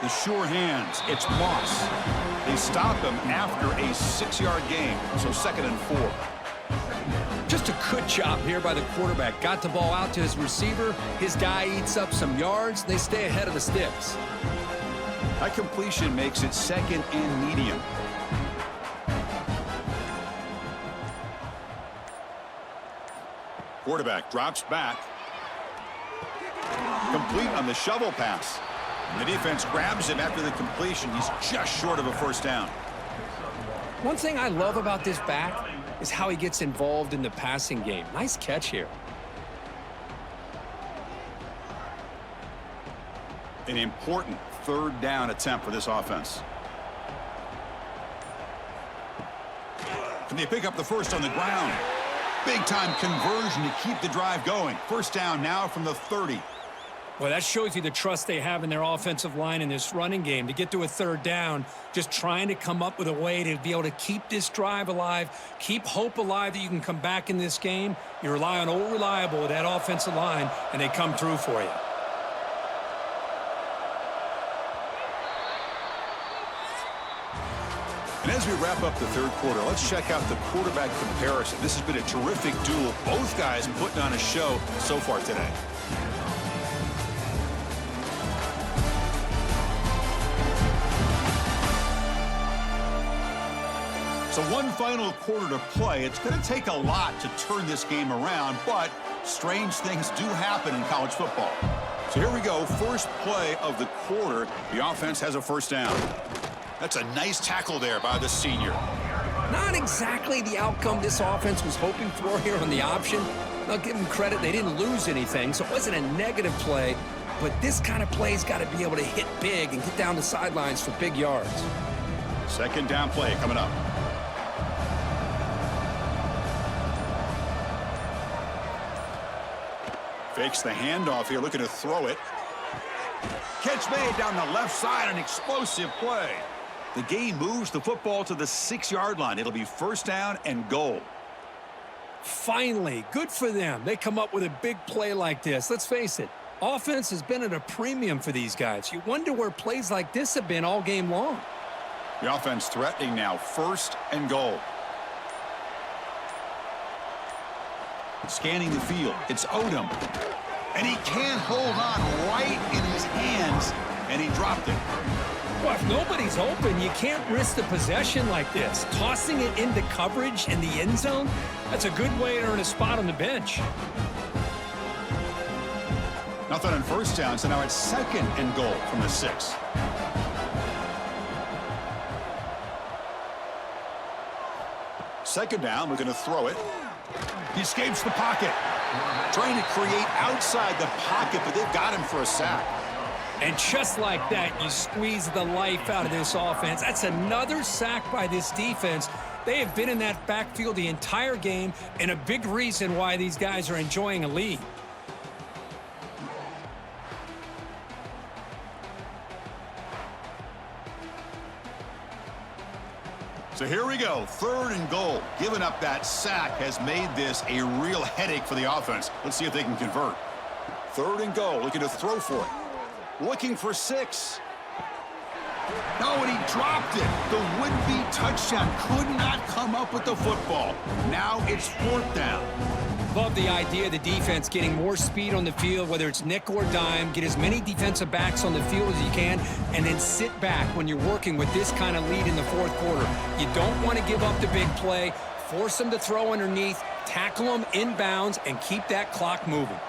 The sure hands. It's Moss. They stop him after a 6-yard gain. So 2nd and 4. Just a good job here by the quarterback. Got the ball out to his receiver. His guy eats up some yards. They stay ahead of the sticks. That completion makes it 2nd and medium. Quarterback drops back. Complete on the shovel pass. And the defense grabs him after the completion. He's just short of a first down. One thing I love about this back is how he gets involved in the passing game. Nice catch here. An important third down attempt for this offense. And they pick up the first on the ground. Big-time conversion to keep the drive going. First down now from the 30. Well, that shows you the trust they have in their offensive line in this running game. To get to a third down, just trying to come up with a way to be able to keep this drive alive, keep hope alive that you can come back in this game. You rely on old reliable with that offensive line, and they come through for you. And as we wrap up the third quarter, let's check out the quarterback comparison. This has been a terrific duel. Both guys putting on a show so far today. So one final quarter to play. It's going to take a lot to turn this game around, but strange things do happen in college football. So here we go. First play of the quarter. The offense has a first down. That's a nice tackle there by the senior. Not exactly the outcome this offense was hoping for here on the option. I'll give them credit. They didn't lose anything, so it wasn't a negative play. But this kind of play's got to be able to hit big and get down the sidelines for big yards. Second down play coming up. Fakes the handoff here, looking to throw it. Catch made down the left side, an explosive play. The gain moves the football to the 6-yard line. It'll be first down and goal. Finally, good for them. They come up with a big play like this. Let's face it, offense has been at a premium for these guys. You wonder where plays like this have been all game long. The offense threatening now, first and goal. Scanning the field, it's Odom. And he can't hold on right in his hands, and he dropped it. Well, if nobody's open, you can't risk the possession like this. Tossing it into coverage in the end zone, that's a good way to earn a spot on the bench. Nothing on first down, so now it's second and goal from the 6. Second down, we're going to throw it. He escapes the pocket. Trying to create outside the pocket, but they've got him for a sack. And just like that, you squeeze the life out of this offense. That's another sack by this defense. They have been in that backfield the entire game, and a big reason why these guys are enjoying a lead. So here we go, third and goal. Giving up that sack has made this a real headache for the offense. Let's see if they can convert. Third and goal, looking to throw for it. Looking for 6. No, and he dropped it. The would-be touchdown could not come up with the football. Now it's fourth down. Love the idea of the defense getting more speed on the field, whether it's nickel or dime, get as many defensive backs on the field as you can, and then sit back when you're working with this kind of lead in the fourth quarter. You don't want to give up the big play, force them to throw underneath, tackle them inbounds, and keep that clock moving.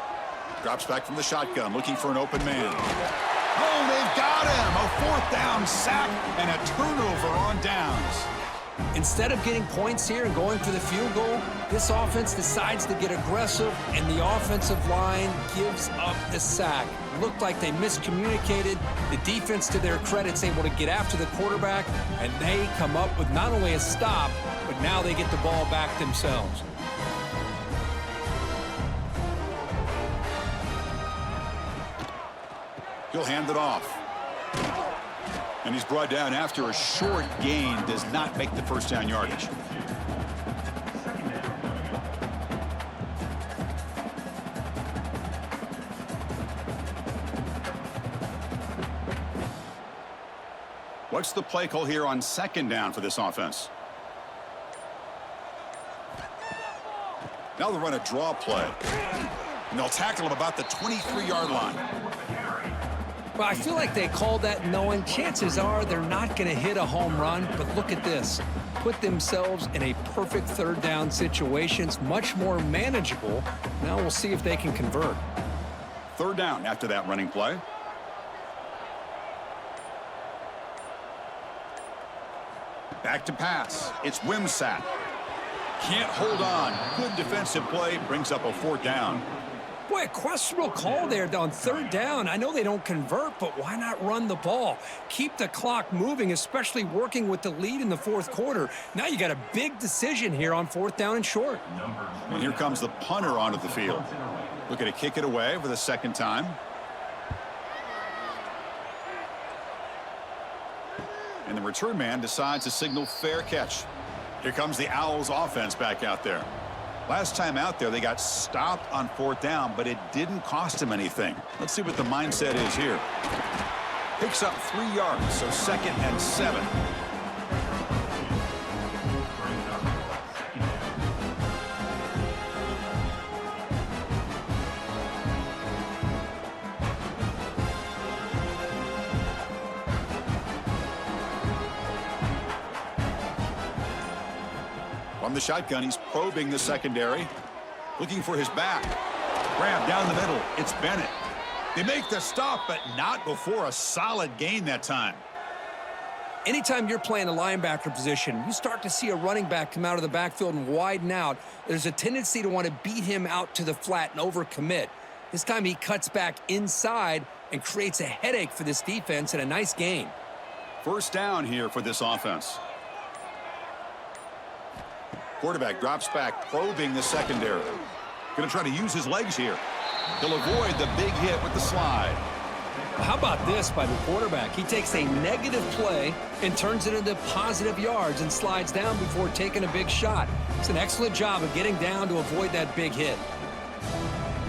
Drops back from the shotgun, looking for an open man. Oh, they've got him! A fourth down sack and a turnover on downs. Instead of getting points here and going for the field goal, this offense decides to get aggressive, and the offensive line gives up the sack. Looked like they miscommunicated. The defense, to their credit, is able to get after the quarterback, and they come up with not only a stop, but now they get the ball back themselves. He'll hand it off. And he's brought down after a short gain. Does not make the first down yardage. What's the play call here on second down for this offense? Now they'll run a draw play. And they'll tackle him about the 23-yard line. Well, I feel like they called that knowing chances are they're not going to hit a home run, but look at this. Put themselves in a perfect third down situation. It's much more manageable. Now we'll see if they can convert. Third down after that running play. Back to pass. It's Wimsatt. Can't hold on. Good defensive play. Brings up a fourth down. Boy, Boy, a questionable call there on third down. I know they don't convert, but why not run the ball? Keep the clock moving, especially working with the lead in the fourth quarter. Now you got a big decision here on fourth down and short. And here comes the punter onto the field. Looking to kick it away for the second time. And the return man decides to signal fair catch. Here comes the Owls offense back out there. Last time out there, they got stopped on fourth down, but it didn't cost them anything. Let's see what the mindset is here. Picks up 3 yards, so 2nd and 7. From the shotgun, he's probing the secondary, looking for his back. Grab down the middle. It's Bennett. They make the stop, but not before a solid gain that time. Anytime you're playing a linebacker position, you start to see a running back come out of the backfield and widen out. There's a tendency to want to beat him out to the flat and overcommit. This time he cuts back inside and creates a headache for this defense and a nice gain. First down here for this offense. Quarterback drops back, probing the secondary. Going to try to use his legs here. He'll avoid the big hit with the slide. How about this by the quarterback? He takes a negative play and turns it into positive yards and slides down before taking a big shot. It's an excellent job of getting down to avoid that big hit.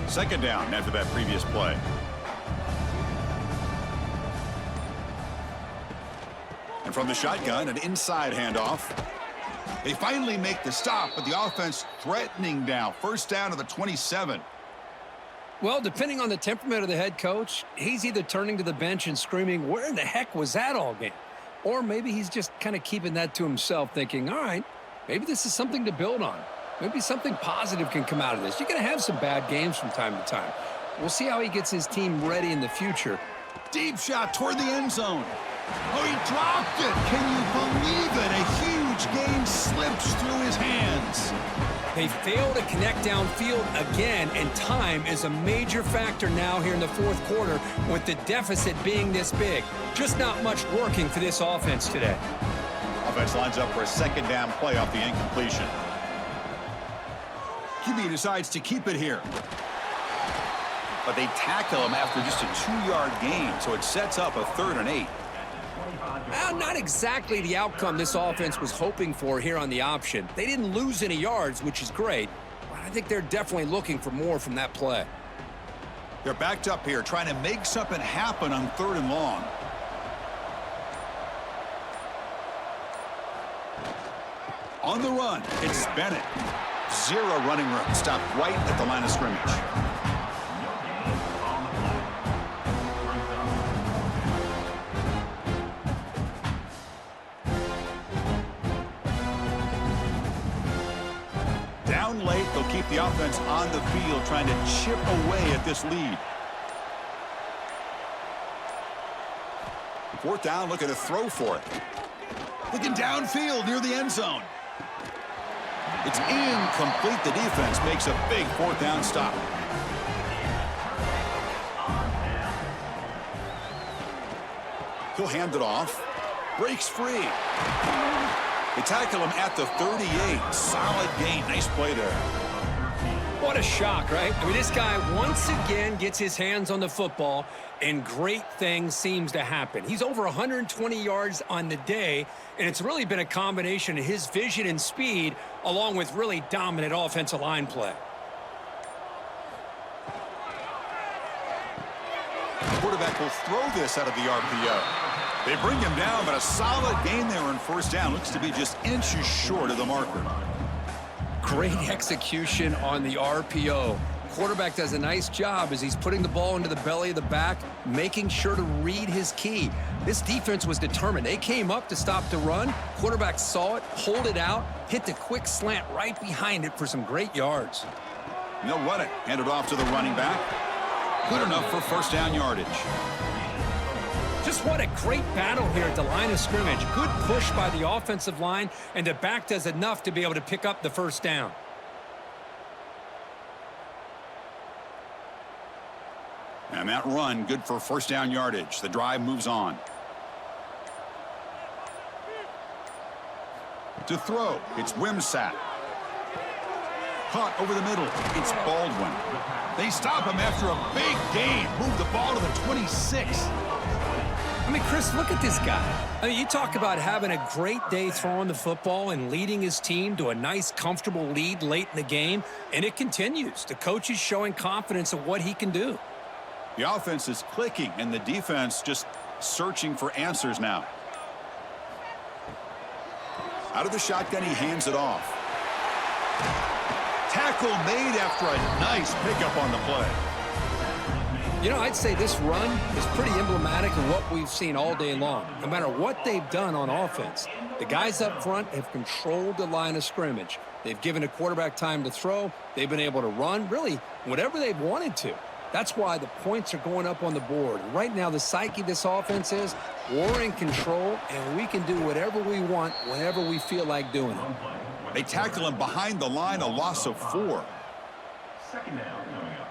Second down after that previous play. And from the shotgun, an inside handoff. They finally make the stop, but the offense threatening now. First down to the 27. Well, depending on the temperament of the head coach, he's either turning to the bench and screaming, where in the heck was that all game? Or maybe he's just kind of keeping that to himself, thinking, all right, maybe this is something to build on. Maybe something positive can come out of this. You're going to have some bad games from time to time. We'll see how he gets his team ready in the future. Deep shot toward the end zone. Oh, he dropped it. Can you believe it? A huge game slips through his hands. They fail to connect downfield again, and time is a major factor now here in the fourth quarter with the deficit being this big. Just not much working for this offense today. Offense lines up for a second down play off the incompletion. QB decides to keep it here. But they tackle him after just a 2-yard gain, so it sets up a 3rd and 8. Well, not exactly the outcome this offense was hoping for here on the option. They didn't lose any yards, which is great, but I think they're definitely looking for more from that play. They're backed up here, trying to make something happen on 3rd and long. On the run, it's Bennett. 0 running room, stopped right at the line of scrimmage. Down late, they'll keep the offense on the field, trying to chip away at this lead. 4th down, looking to throw for it. Looking downfield near the end zone. It's incomplete. The defense makes a big 4th down stop. He'll hand it off. Breaks free. They tackle him at the 38. Solid gain. Nice play there. What a shock, right? I mean, this guy once again gets his hands on the football, and great things seems to happen. He's over 120 yards on the day, and it's really been a combination of his vision and speed along with really dominant offensive line play. The quarterback will throw this out of the RPO. They bring him down, but a solid gain there on 1st down. Looks to be just inches short of the marker. Great execution on the RPO. Quarterback does a nice job as he's putting the ball into the belly of the back, making sure to read his key. This defense was determined. They came up to stop the run. Quarterback saw it, pulled it out, hit the quick slant right behind it for some great yards. They'll run it. Hand it off to the running back. Good enough for 1st down yardage. Just what a great battle here at the line of scrimmage. Good push by the offensive line, and the back does enough to be able to pick up the 1st down. And that run, good for first down yardage. The drive moves on. To throw, it's Wimsatt. Caught over the middle, it's Baldwin. They stop him after a big gain. Move the ball to the 26. I mean, Chris, look at this guy. I mean, you talk about having a great day throwing the football and leading his team to a nice, comfortable lead late in the game, and it continues. The coach is showing confidence of what he can do. The offense is clicking, and the defense just searching for answers now. Out of the shotgun, he hands it off. Tackle made after a nice pickup on the play. You know, I'd say this run is pretty emblematic of what we've seen all day long. No matter what they've done on offense, the guys up front have controlled the line of scrimmage. They've given the quarterback time to throw. They've been able to run, really, whatever they've wanted to. That's why the points are going up on the board. Right now, the psyche of this offense is we're in control, and we can do whatever we want whenever we feel like doing it. They tackle him behind the line, a loss of 4. Second down coming up.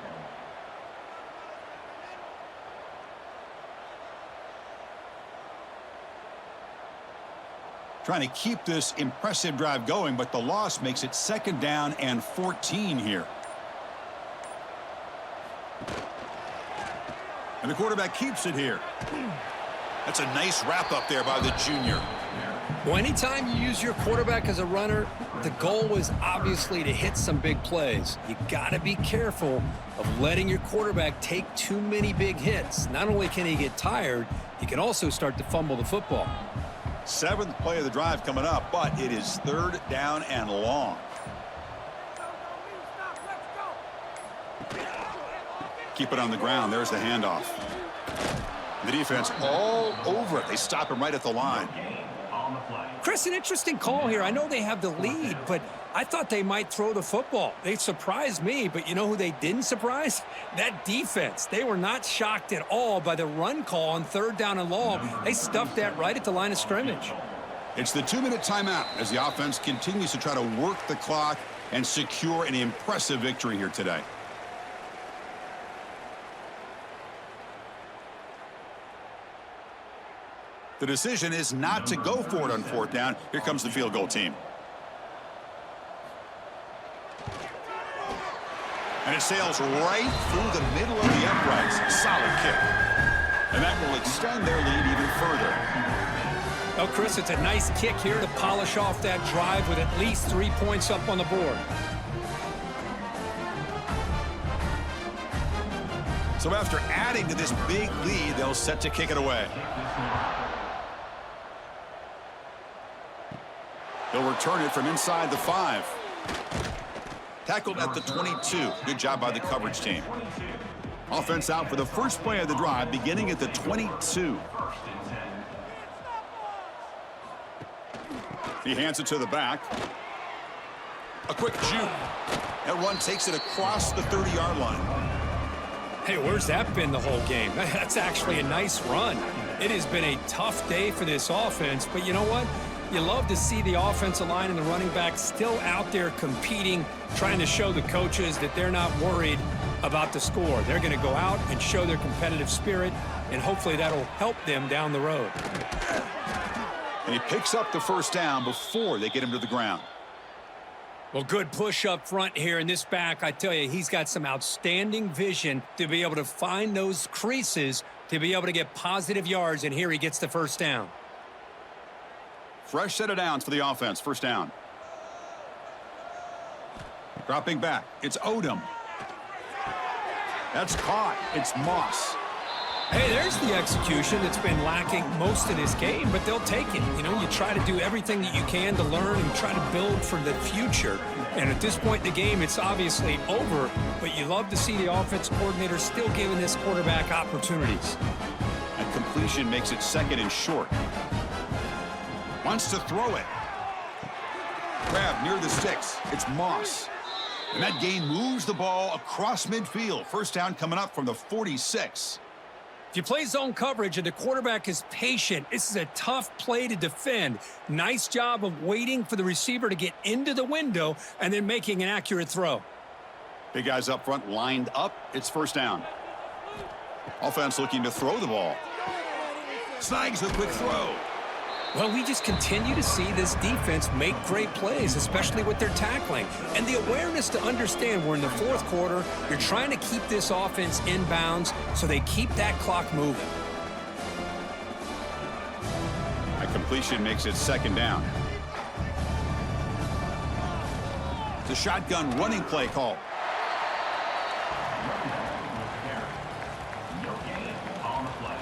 Trying to keep this impressive drive going, but the loss makes it 2nd down and 14 here. And the quarterback keeps it here. That's a nice wrap up there by the junior. Well, anytime you use your quarterback as a runner, the goal is obviously to hit some big plays. You got to be careful of letting your quarterback take too many big hits. Not only can he get tired, he can also start to fumble the football. 7th play of the drive coming up, but it is 3rd down and long. Keep it on the ground. There's the handoff. The defense all over it. They stop him right at the line. Chris, an interesting call here. I know they have the lead, but I thought they might throw the football. They surprised me, but you know who they didn't surprise? That defense. They were not shocked at all by the run call on 3rd down and long. They stuffed that right at the line of scrimmage. It's the 2-minute timeout as the offense continues to try to work the clock and secure an impressive victory here today. The decision is not to go for it on 4th down. Here comes the field goal team. And it sails right through the middle of the uprights. Solid kick. And that will extend their lead even further. Oh, Chris, it's a nice kick here to polish off that drive with at least 3 points up on the board. So after adding to this big lead, they'll set to kick it away. They'll return it from inside the 5. Tackled at the 22. Good job by the coverage team. Offense out for the first play of the drive, beginning at the 22. He hands it to the back. A quick juke. That run takes it across the 30-yard line. Hey, where's that been the whole game? That's actually a nice run. It has been a tough day for this offense, but you know what? You love to see the offensive line and the running back still out there competing, trying to show the coaches that they're not worried about the score. They're going to go out and show their competitive spirit, and hopefully that'll help them down the road. And he picks up the first down before they get him to the ground. Well, good push up front here in this back. I tell you, he's got some outstanding vision to be able to find those creases to be able to get positive yards, and here he gets the first down. Fresh set of downs for the offense. First down. Dropping back. It's Odom. That's caught. It's Moss. Hey, there's the execution that's been lacking most of this game, but they'll take it. You know, you try to do everything that you can to learn and try to build for the future. And at this point in the game, it's obviously over, but you love to see the offense coordinator still giving this quarterback opportunities. And completion makes it 2nd and short. Wants to throw it. Grab near the sticks. It's Moss. And that gain moves the ball across midfield. First down coming up from the 46. If you play zone coverage and the quarterback is patient, this is a tough play to defend. Nice job of waiting for the receiver to get into the window and then making an accurate throw. Big guys up front lined up. It's first down. Offense looking to throw the ball. Snags the quick throw. Well, we just continue to see this defense make great plays, especially with their tackling. And the awareness to understand we're in the fourth quarter, you're trying to keep this offense in bounds so they keep that clock moving. A completion makes it second down. The shotgun running play call. No gain on the play.